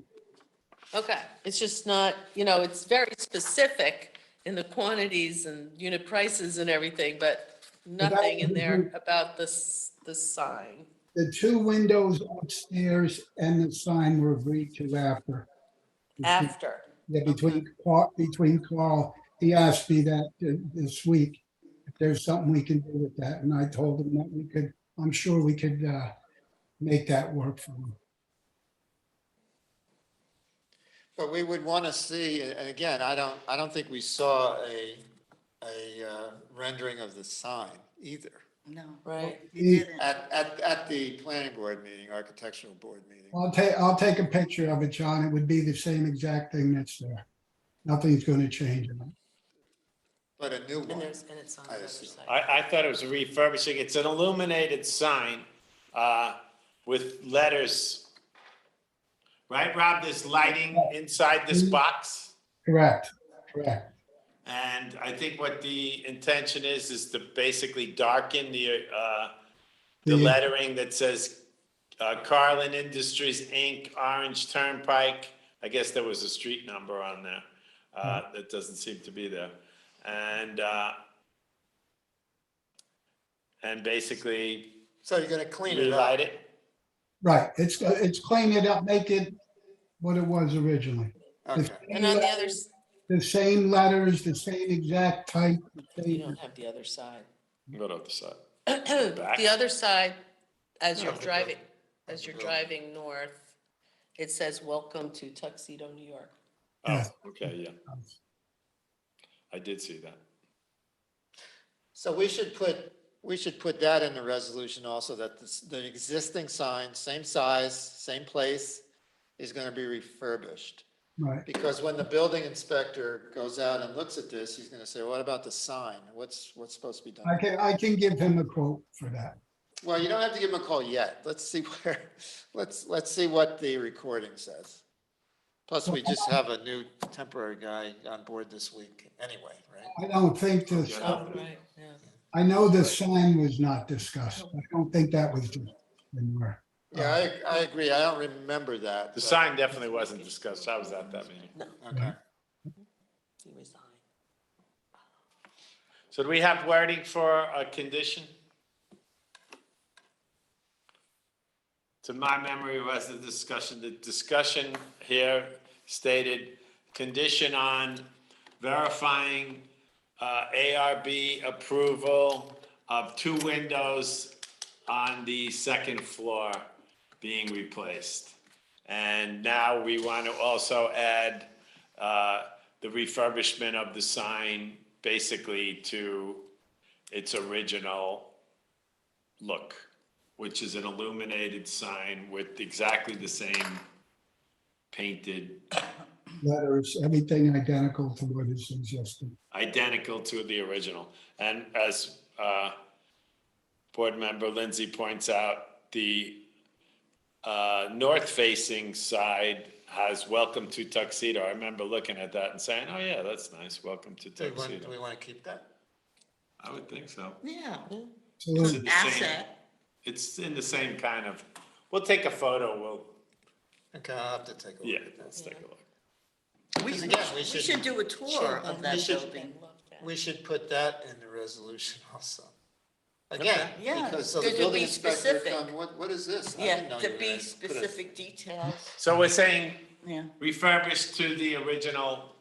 okay. It's just not, it's very specific in the quantities and unit prices and everything, but nothing in there about the sign. The 2 windows upstairs and the sign were agreed to after. After, Yeah, between Carl, he asked me that this week, if there's something we can do with that, and I told him that we could, I'm sure we could make that work for him. But we would want to see, and again, I don't think we saw a rendering of the sign either. No. right? You didn't. At the planning board meeting, architectural board meeting. I'll take a picture of it, John. It would be the same exact thing that's there. Nothing's going to change in it. But a new And one. and it's on the I other assume. side. I thought it was refurbishing. It's an illuminated sign with letters. Right, Rob? There's lighting inside this box. Correct. And I think what the intention is to basically darken the lettering that says Carlin Industries, Inc., Orange Turnpike. I guess there was a street number on there. That doesn't seem to be there. And basically So you're going to clean it up. relight it. Right. It's clean it up, make it what it was originally. Okay. And on the other, The same letters, the same exact type. the you same- don't have the other side. Go to the side. The other side, as you're No. driving north, it says, "Welcome to Tuxedo, New York." Oh, Yes. okay, yeah. I did see that. So we should put that in the resolution also, that the existing sign, same size, same place, is going to be refurbished. Right. Because when the building inspector goes out and looks at this, he's going to say, what about the sign? What's supposed to be done? I can give him a quote for that. Well, you don't have to give him a call yet. Let's see let's see what the recording says. Plus, we just have a new temporary guy on board this week anyway, right? I don't think this, Oh, right, yeah. I know the sign was not discussed. I don't think that was, anymore. Yeah, I agree. I don't remember that. The but- sign definitely wasn't discussed. I was at that meeting. Okay. He resigned. So do we have wording for a condition? To my memory was the discussion here stated, condition on verifying ARB approval of 2 windows on the second floor being replaced. And now we want to also add the refurbishment of the sign basically to its original look, which is an illuminated sign with exactly the same painted, Letters, everything identical to what is existing. identical to the original. And as Board Member Lindsay points out, the north-facing side has "Welcome to Tuxedo." I remember looking at that and saying, "Oh yeah, that's nice. Welcome to Do Tuxedo." we want to keep that? I would think so. Yeah, So It's in the same, asset. it's in the same kind of. We'll take a photo. We'll Okay, I'll have to take a look yeah, at that. let's take a look. We Again, we we should- should do a tour of we that should- building. We should put that in the resolution also. Again, Yeah, because so good the to building be inspector specific. come, what is this? I Yeah, didn't know to you were be gonna put a- specific details, So we're saying yeah. refurbished to the original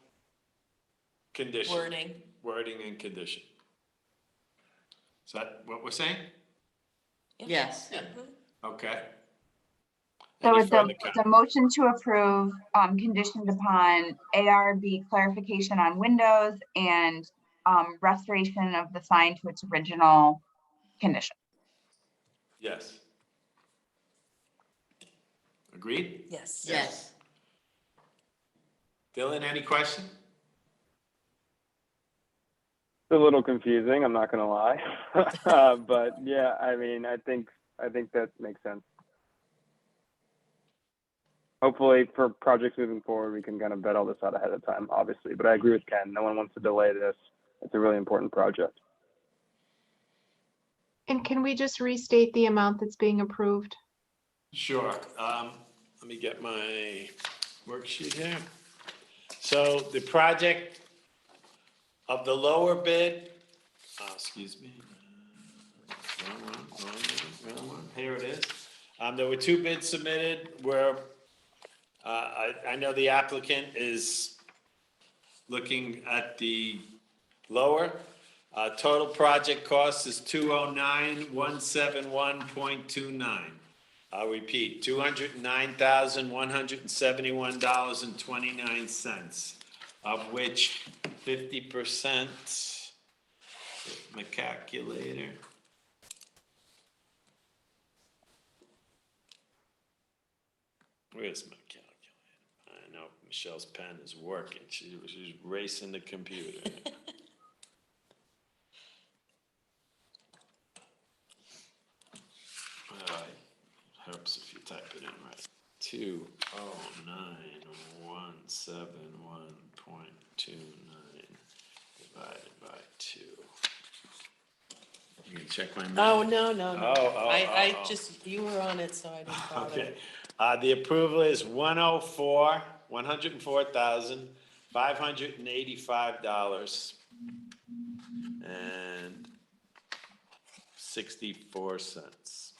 condition. Wording. Wording and condition. Is that what we're saying? Yes. Yeah. Okay. So Any it's further it's a motion to approve, conditioned upon ARB clarification on windows and, restoration of the sign to its original condition. Yes. Agreed? Yes. Yes. Dylan, any question? It's a little confusing, I'm not gonna lie. But yeah, I mean, I think that makes sense. Hopefully for projects moving forward, we can kind of vet all this out ahead of time, obviously, but I agree with Ken. No one wants to delay this. It's a really important project. And can we just restate the amount that's being approved? Sure. Let me get my worksheet here. So the project of the lower bid, excuse me. Wrong one. Here it is. There were 2 bids submitted where I know the applicant is looking at the lower. Total project cost is $209,171.29. I'll repeat, $209,171.29, of which 50%, my calculator. Where's my calculator? I know Michelle's pen is working. She's racing the computer. Helps if you type it in right. 209,171.29 divided by 2. You can check my math. Oh, no, no, no. Oh. I just, you were on it, so I didn't bother. Okay. The approval is $104,585 and 64 cents.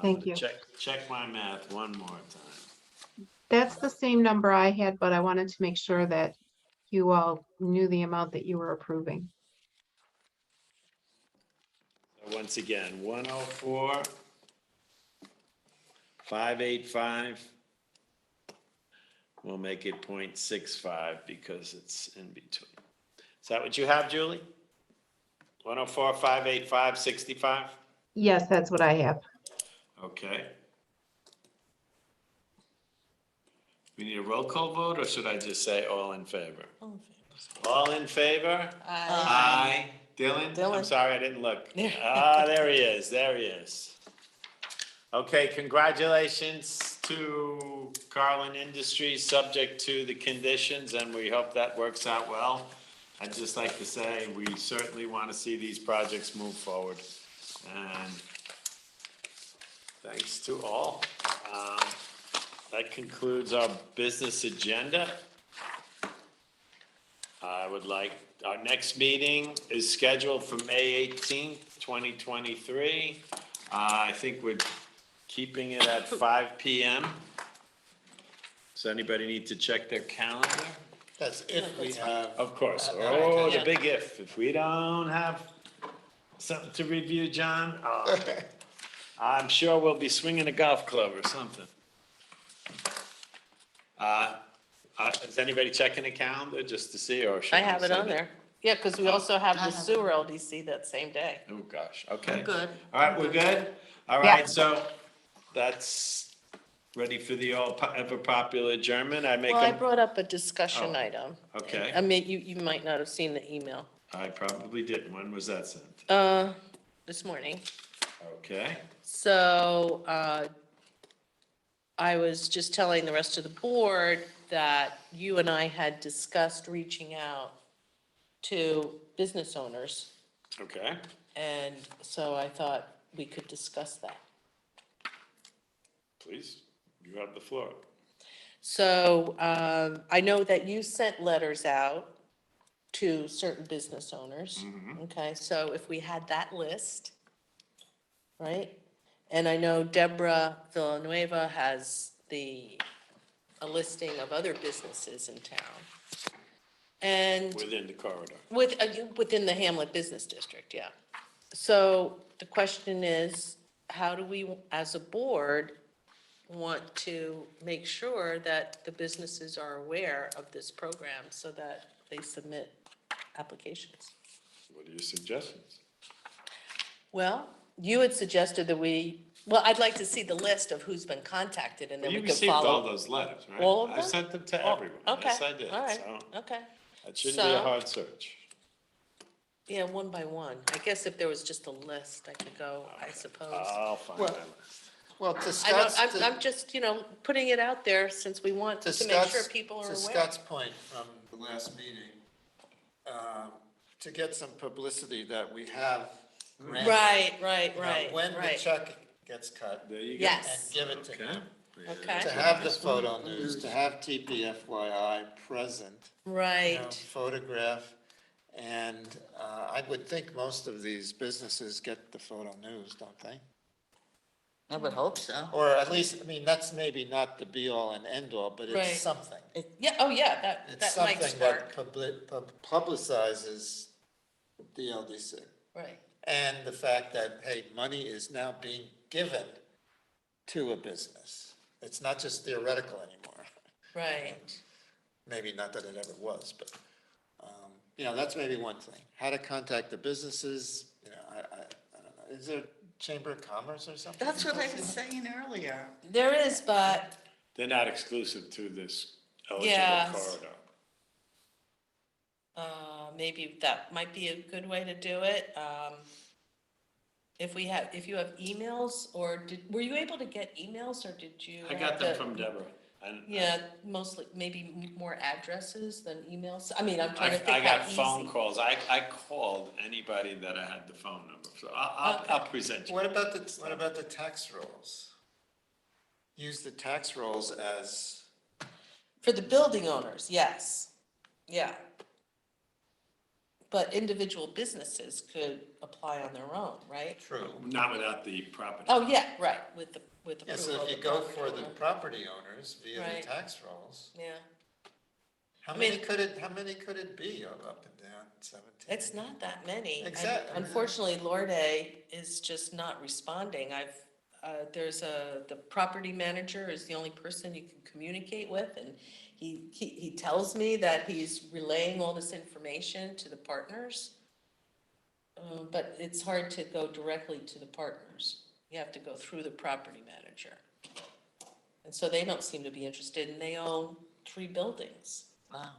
Thank you. Check my math one more time. That's the same number I had, but I wanted to make sure that you all knew the amount that you were approving. So once again, 104,585. We'll make it 0.65 because it's in between. Is that what you have, Julie? 104,585.65? Yes, that's what I have. Okay. We need a roll call vote, or should I just say all in favor? Oh, All in favor? Aye. Aye. Dylan? I'm Dylan. sorry, I didn't look. There. There he is, there he is. Okay, congratulations to Carlin Industries, subject to the conditions, and we hope that works out well. I'd just like to say, we certainly want to see these projects move forward. And Thanks to all. That concludes our business agenda. Our next meeting is scheduled for May 18th, 2023. I think we're keeping it at 5 PM. Does anybody need to check their calendar? That's if we have. Of course. Uh, Oh, the yeah. big if. If we don't have something to review, John, I'm sure we'll be swinging a golf club or something. Is anybody checking the calendar just to see, or should I we have it send on there. Yeah, because we also have I the have it. sewer LDC that same day. Oh, gosh, okay. I'm good. All right, we're good? All Yeah. right, so that's ready for the ever popular adjournment. I make Well, I a, brought up a discussion Oh, item. okay. I mean, you might not have seen the email, I probably didn't. When was that sent? this morning. Okay, So, I was just telling the rest of the board that you and I had discussed reaching out to business owners, okay. and so I thought we could discuss that. Please, you have the floor. So, I know that you sent letters out to certain business owners. Okay, so if we had that list, right? And I know Deborah Villanueva has a listing of other businesses in town. And Within the corridor. within the Hamlet Business District, yeah. So the question is, how do we, as a board, want to make sure that the businesses are aware of this program so that they submit applications? What are your suggestions? Well, you had suggested that well, I'd like to see the list of who's been contacted, and then You we could received all follow. those letters, right? All of I them? sent them to Oh, everyone. okay, Yes, I did. all right, So okay. that shouldn't be a So- hard search. Yeah, one by one. I guess if there was just a list, I could go, I suppose. I'll find Well, that list. Well, to I don't, Scott's, I'm just, putting it out there since we want to to make sure Scott's, people are to aware. Scott's point from the last meeting, to get some publicity that we have granted. Right, Now, when the right. check gets cut, There you go. Yes. and give it to Okay. him. Okay. To have the photo news, to have TPFYI present, Right. photograph, and I would think most of these businesses get the photo news, don't they? I would hope so. Or at least, I mean, that's maybe not the be-all and end-all, but Right. it's something. Yeah, oh, yeah, that It's might something spark, that publicizes the LDC. right. And the fact that, hey, money is now being given to a business. It's not just theoretical anymore. Right. Maybe not that it ever was, but, that's maybe one thing. How to contact the businesses, I don't know. Is there Chamber of Commerce or something? That's what I was saying earlier. There is, but, They're not exclusive to this Yes. eligible corridor. maybe that might be a good way to do it. If you have emails, or were you able to get emails, or did you? I have got them to- from Deborah. And Yeah, mostly, maybe more addresses than emails. I mean, I'm trying to I think got how phone easy. calls. I called anybody that I had the phone number. So I'll present you. What about the tax rolls? Use the tax rolls as, For the building owners, yes, yeah. But individual businesses could apply on their own, right? true. Not without the property. Oh, yeah, right, with approval Yeah, so of if you the go property for the owner. property owners via Right. the tax rolls, Yeah, how I mean- many could it be up and down 17? it's not that many. And Exactly. unfortunately, Lorde is just not responding. The property manager is the only person you can communicate with, and he tells me that he's relaying all this information to the partners. But it's hard to go directly to the partners. You have to go through the property manager. And so they don't seem to be interested, and they own 3 buildings. Wow.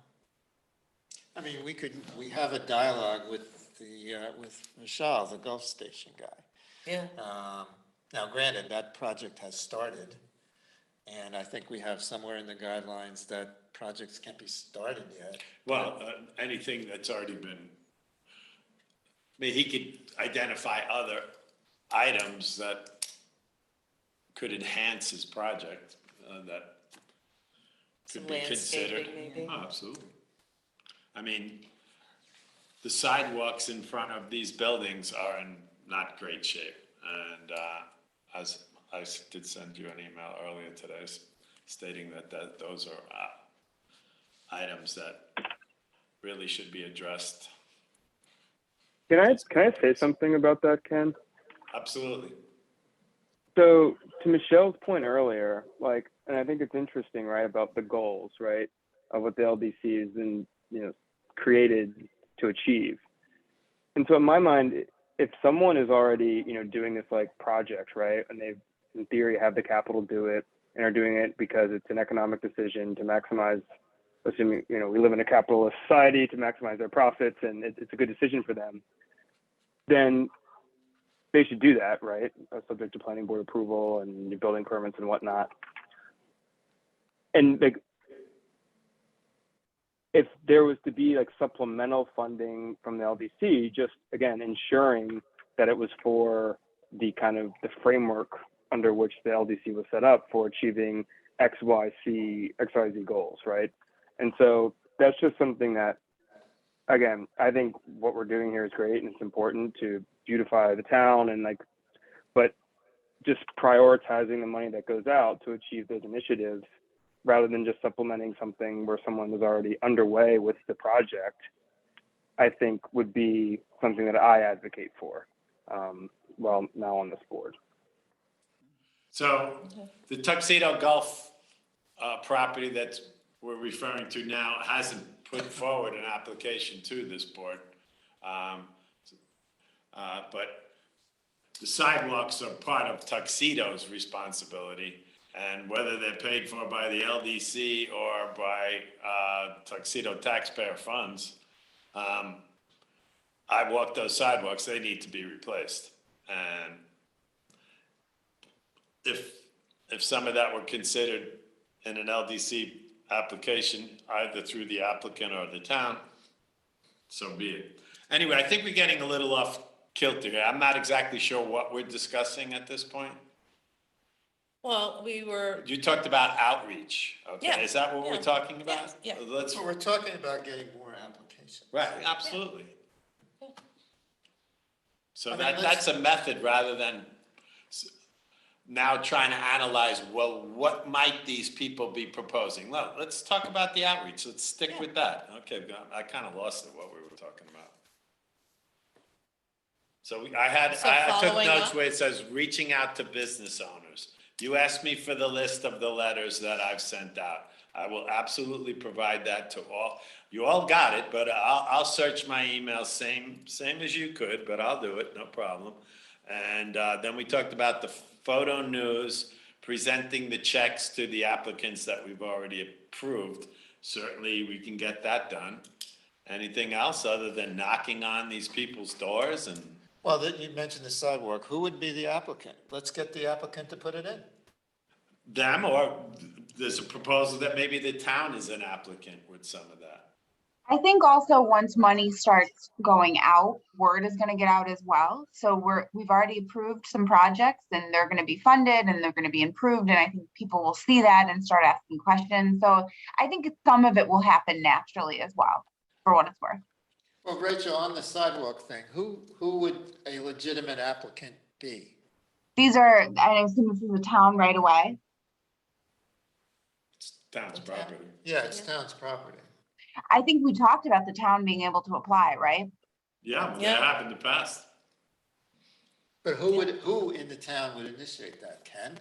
I mean, we have a dialogue with with Michelle, the Gulf Station guy. Yeah, Now granted, that project has started, and I think we have somewhere in the guidelines that projects can't be started yet. Well, anything that's already been, I mean, he could identify other items that could enhance his project, that Some could be considered. landscaping maybe. Oh, absolutely. I mean, the sidewalks in front of these buildings are in not great shape. And as I did send you an email earlier today stating that those are items that really should be addressed. Can I say something about that, Ken? Absolutely. So to Michelle's point earlier, like, and I think it's interesting, right, about the goals, right, of what the LDC has been, created to achieve. And so in my mind, if someone is already, doing this like project, right, and they in theory have the capital to do it and are doing it because it's an economic decision to maximize, assuming, we live in a capitalist society, to maximize their profits and it's a good decision for them, then they should do that, right? Subject to planning board approval and building permits and whatnot. And like, if there was to be like supplemental funding from the LDC, just again, ensuring that it was for the kind of the framework under which the LDC was set up for achieving XYZ goals, right? And so that's just something that, again, I think what we're doing here is great and it's important to beautify the town and like, but just prioritizing the money that goes out to achieve those initiatives rather than just supplementing something where someone was already underway with the project, I think would be something that I advocate for while now on this board. So the Tuxedo Gulf property that we're referring to now hasn't put forward an application to this board. But the sidewalks are part of Tuxedo's responsibility, and whether they're paid for by the LDC or by Tuxedo taxpayer funds, I walked those sidewalks, they need to be replaced. And if some of that were considered in an LDC application, either through the applicant or the town, so be it. Anyway, I think we're getting a little off kilter here. I'm not exactly sure what we're discussing at this point. Well, we were, You talked about outreach, okay? Yeah, Is that what yeah, we're talking about? yeah. Let's, Well, we're talking about getting more applications. right, absolutely. So I mean, that's a method rather than now trying to analyze, well, what might these people be proposing? Well, let's talk about the outreach. Let's stick with that. Okay, I kind of lost it, what we were talking about. So I took following notes up? where it says reaching out to business owners. You asked me for the list of the letters that I've sent out. I will absolutely provide that to all. You all got it, but I'll search my email same as you could, but I'll do it, no problem. And then we talked about the photo news, presenting the checks to the applicants that we've already approved. Certainly, we can get that done. Anything else other than knocking on these people's doors and? Well, you mentioned the sidewalk. Who would be the applicant? Let's get the applicant to put it in. Them, or there's a proposal that maybe the town is an applicant with some of that. I think also once money starts going out, word is going to get out as well. So we've already approved some projects and they're going to be funded and they're going to be improved. And I think people will see that and start asking questions. So I think some of it will happen naturally as well, for what it's worth. Well, Rachel, on the sidewalk thing, who would a legitimate applicant be? These are, I assume this is a town right away. It's town's property. Yeah, it's town's property. I think we talked about the town being able to apply, right? Yeah, that Yeah. happened in the past. But who in the town would initiate that? Ken?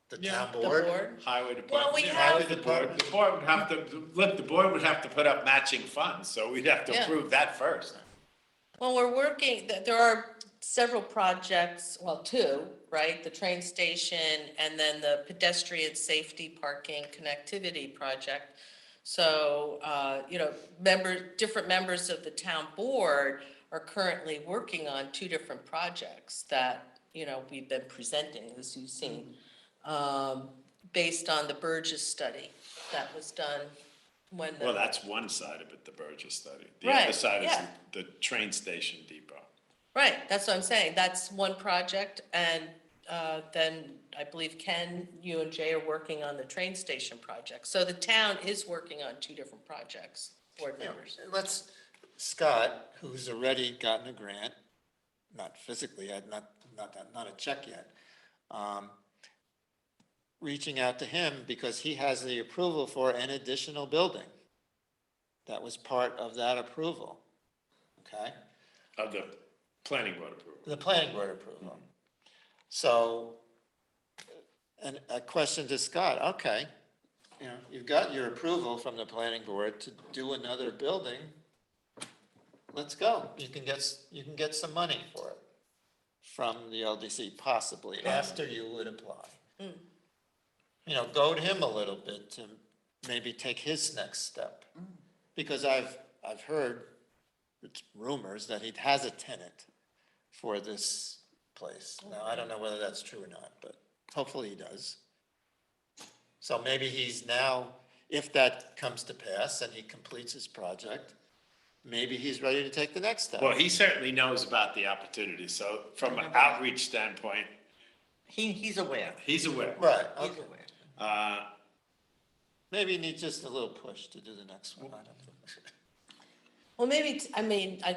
The Yeah, town the board? board. Highway department. Well, we yeah, have- highway department. The board would have to, look, the board would have to put up matching funds, so we'd have to Yeah. approve that first. well, we're working, there are several projects, well, two, right? The train station and then the pedestrian safety parking connectivity project. So, different members of the town board are currently working on two different projects that, we've been presenting, as you've seen, based on the Burgess study that was done when Well, the, that's one side of it, the Burgess study. The Right, other side is yeah. the train station depot. right, that's what I'm saying. That's one project and then I believe Ken, you and Jay are working on the train station project. So the town is working on two different projects, board You know, members. let's, Scott, who's already gotten a grant, not physically, not a check yet, reaching out to him because he has the approval for an additional building. That was part of that approval, okay? Of the planning board approval. The planning board approval. So, and a question to Scott, okay, you know, you've got your approval from the planning board to do another building. Let's go. You can get some money for it from the LDC, possibly, after you would apply. You know, goad him a little bit to maybe take his next step. Because I've heard, it's rumors that he has a tenant for this place. Now, I don't know whether that's true or not, but hopefully he does. So maybe he's now, if that comes to pass and he completes his project, maybe he's ready to take the next step. Well, he certainly knows about the opportunity, so from an outreach standpoint, He's aware. he's aware. Right, He's okay. aware. Maybe he needs just a little push to do the next one. I don't know. Well, maybe,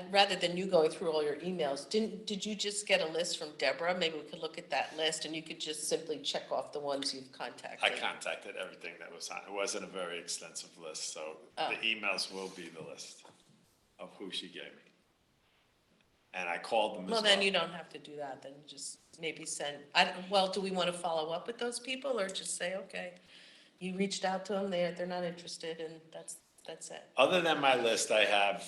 rather than you going through all your emails, did you just get a list from Deborah? Maybe we could look at that list and you could just simply check off the ones you've contacted. I contacted everything that was on, it wasn't a very extensive list, so the emails will be the list of who she gave me. And I called them as well. Well, then you don't have to do that, then just maybe send, do we want to follow up with those people or just say, okay, you reached out to them, they're not interested and that's it? Other than my list, I have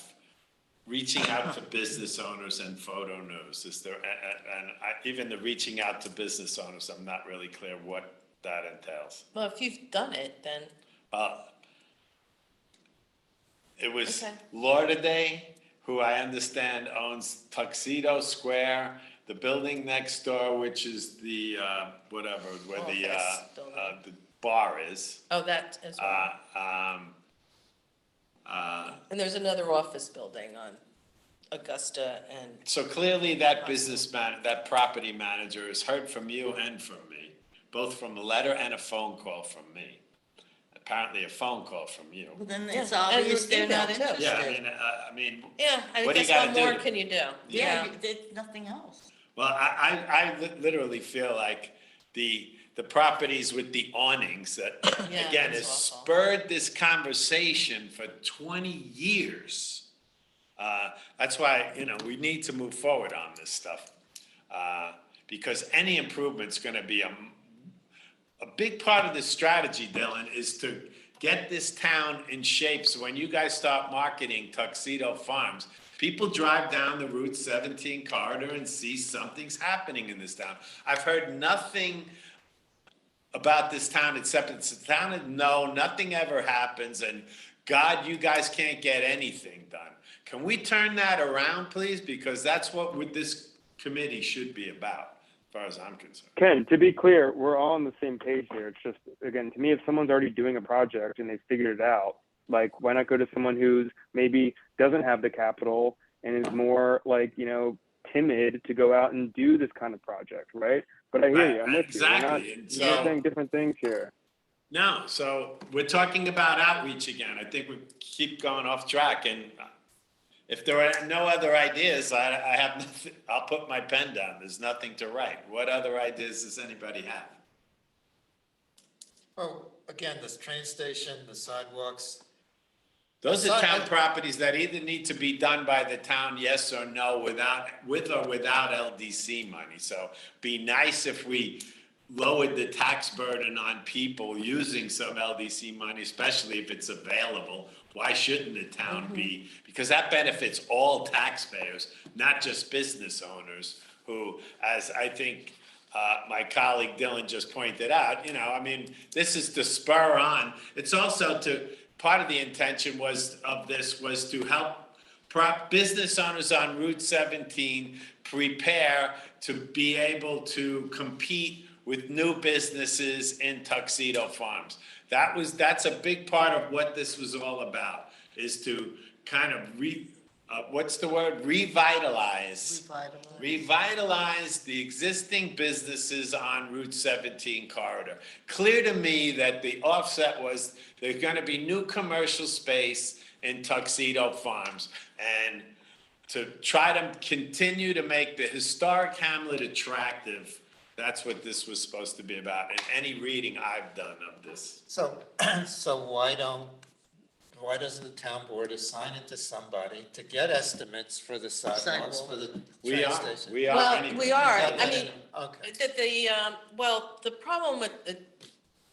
reaching out to business owners and photo news. Is there, even the reaching out to business owners, I'm not really clear what that entails. Well, if you've done it, then, It was Okay. Lauderdale, who I understand owns Tuxedo Square, the building next door, which is the, whatever, where Office building. the bar is. oh, that as well. And there's another office building on Augusta and, So clearly that that property manager has heard from you and from me, both from a letter and a phone call from me. Apparently a phone call from you. Well, then Yeah, it's and obvious your they're not email, too. interested. Yeah, I mean, yeah, I What do you guess what gotta more do? can you do? Yeah, there's nothing else. well, I literally feel like the properties with the awnings that, Yeah, again, that's has awful. spurred this conversation for 20 years. That's why, we need to move forward on this stuff. Because any improvement's gonna be a big part of the strategy, Dylan, is to get this town in shape, so when you guys start marketing Tuxedo Farms, people drive down the Route 17 corridor and see something's happening in this town. I've heard nothing about this town except it's a town of nothing ever happens, and God, you guys can't get anything done. Can we turn that around, please? Because that's what this committee should be about, as far as I'm concerned. Ken, to be clear, we're all on the same page here. It's just, again, to me, if someone's already doing a project and they figured it out, like, why not go to someone who's maybe doesn't have the capital and is more like, timid to go out and do this kind of project, right? But I hear you. I'm with you. Exactly. And We're so, saying different things here. no, so we're talking about outreach again. I think we keep going off track, and if there are no other ideas, I have nothing, I'll put my pen down. There's nothing to write. What other ideas does anybody have? Well, again, this train station, the sidewalks, Those are town I- properties that either need to be done by the town, yes or no, with or without LDC money. So be nice if we lowered the tax burden on people using some LDC money, especially if it's available. Why shouldn't the town be? Because that benefits all taxpayers, not just business owners who, as I think my colleague Dylan just pointed out, this is to spur on. It's also part of the intention was to help business owners on Route 17 prepare to be able to compete with new businesses in Tuxedo Farms. That's a big part of what this was all about, is to kind of what's the word? Revitalize. Revitalize. Revitalize the existing businesses on Route 17 corridor. Clear to me that the offset was there's gonna be new commercial space in Tuxedo Farms. And to try to continue to make the historic hamlet attractive, that's what this was supposed to be about, in any reading I've done of this. So, why doesn't the town board assign it to somebody to get estimates for the sidewalks, for the We train are, station? we are Well, anyway. we are, Yeah, I mean, Okay. well, the problem with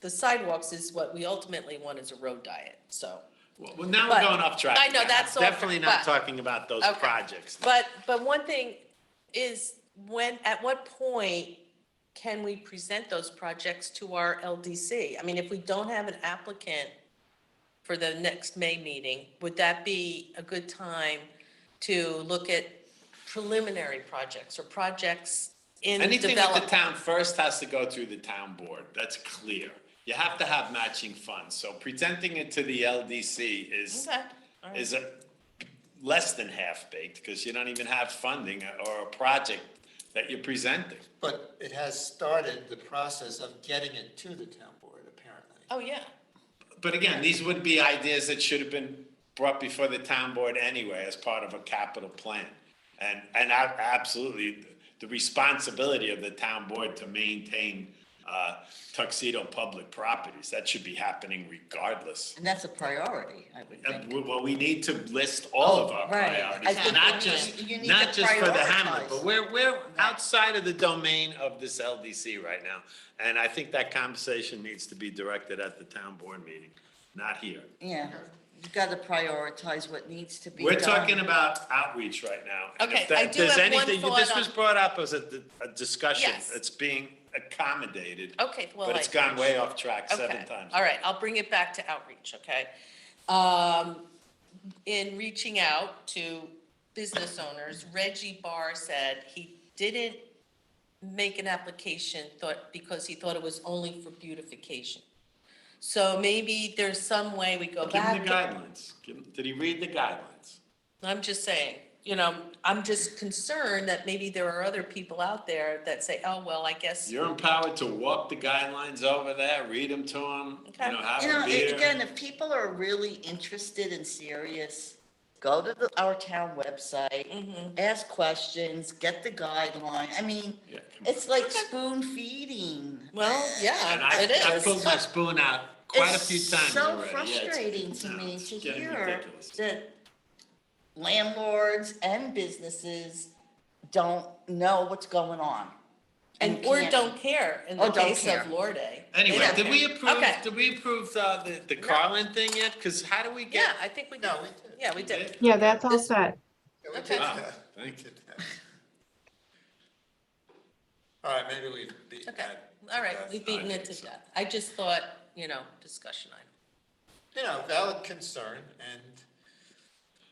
the sidewalks is what we ultimately want is a road diet, so. Well, now But- we're going off track. I know, again. that's I'm off definitely track, not but- talking about those Okay. projects. But one thing is, at what point can we present those projects to our LDC? I mean, if we don't have an applicant for the next May meeting, would that be a good time to look at preliminary projects or projects in Anything with the development? town first has to go through the town board, that's clear. You have to have matching funds, so presenting it to the LDC is, Okay, all right. is a less than half-baked, because you don't even have funding or a project that you're presenting. But it has started the process of getting it to the town board, apparently. Oh, yeah. But again, these would be ideas that should have been brought before the town board anyway as part of a capital plan. And absolutely, the responsibility of the town board to maintain Tuxedo public properties, that should be happening regardless. And that's a priority, I would think. Well, we need to list all of our Oh, right. I priorities, think not you just, need- you need not to just for the Hamlet, prioritize. but we're outside of the domain of this LDC right now. And I think that conversation needs to be directed at the town board meeting, not here. Yeah, you've got to prioritize what needs to be We're done. talking about outreach right now. And if Okay, I do there's have one anything- thought This was on- brought up as a discussion. Yes. It's being accommodated. Okay, well, But it's gone I- way off track 7 Okay, times. all right, I'll bring it back to outreach, okay? In reaching out to business owners, Reggie Barr said he didn't make an application because he thought it was only for beautification. So maybe there's some way we go Give him back. the guidelines. Did he read the guidelines? I'm just saying, I'm just concerned that maybe there are other people out there that say, oh, well, I guess. You're empowered to walk the guidelines over there, read them to them, Okay. have You a know, beer. again, if people are really interested and serious, go to our town website, Mhm. ask questions, get the guideline. I mean, Yeah. it's like spoon feeding. Well, And yeah, it I is. pulled my spoon out quite a few times already. It's Yeah, so frustrating to me it's to getting hear ridiculous. that landlords and businesses don't know what's going on. Or can't- don't care in Or the don't case care. of Lorde. Anyway, Yeah. did we approve, Okay. the Carlin thing yet? Because how do we Yeah, get? I think we did. No, we did. Yeah, we did. Yeah, that's all This- set. Yeah, we Okay. did Wow, that. thank you. All right, maybe we beat Okay, that. all right, we've beaten I it to think so. death. I just thought, discussion item. Valid concern, and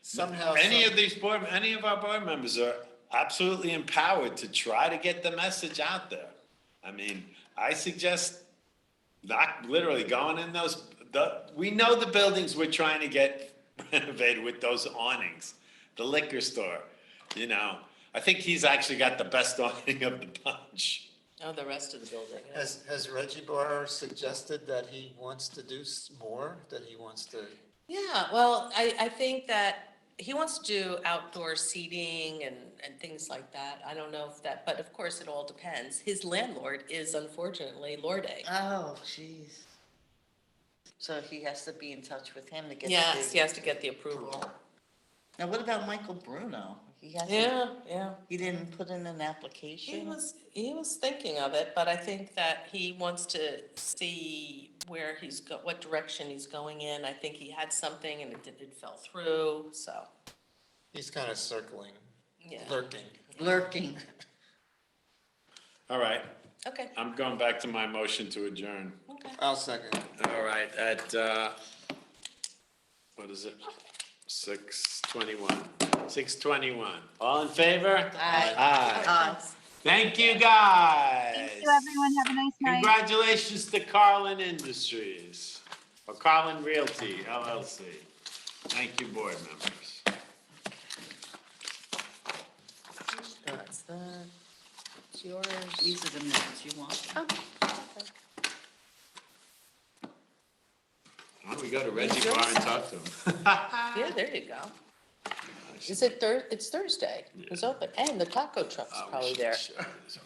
somehow. Any of our board members are absolutely empowered to try to get the message out there. I mean, I suggest not literally going in we know the buildings we're trying to get renovated with those awnings, the liquor store, I think he's actually got the best awning of the bunch. Oh, the rest of the building. yeah. Has Reggie Barr suggested that he wants to do more, that he wants to? Yeah, well, I think that he wants to do outdoor seating and things like that. I don't know if that, but of course, it all depends. His landlord is unfortunately Lorde. Oh, jeez. So he has to be in touch with him to get the. Yes, he has to get the approval. Now, what about Michael Bruno? He hasn't, Yeah. he didn't put in an application? He was thinking of it, but I think that he wants to see where what direction he's going in. I think he had something and it fell through, so, He's kind of circling, yeah. lurking. Lurking. All right, Okay, I'm going back to my motion to adjourn. okay. I'll second. All right, at, what is it? 6:21. 6:21. All in favor? Aye. Aye. Thank you, guys. Thank you, everyone. Have a nice night. Congratulations to Carlin Industries, or Carlin Realty LLC. Thank you, board members. It's yours. These are the minutes you want. Oh, okay. Why don't we go to Reggie Bar and talk to him? Yeah, there you go. Is it it's Thursday, it's open, and the taco truck's Oh, we probably should- there. sure, it's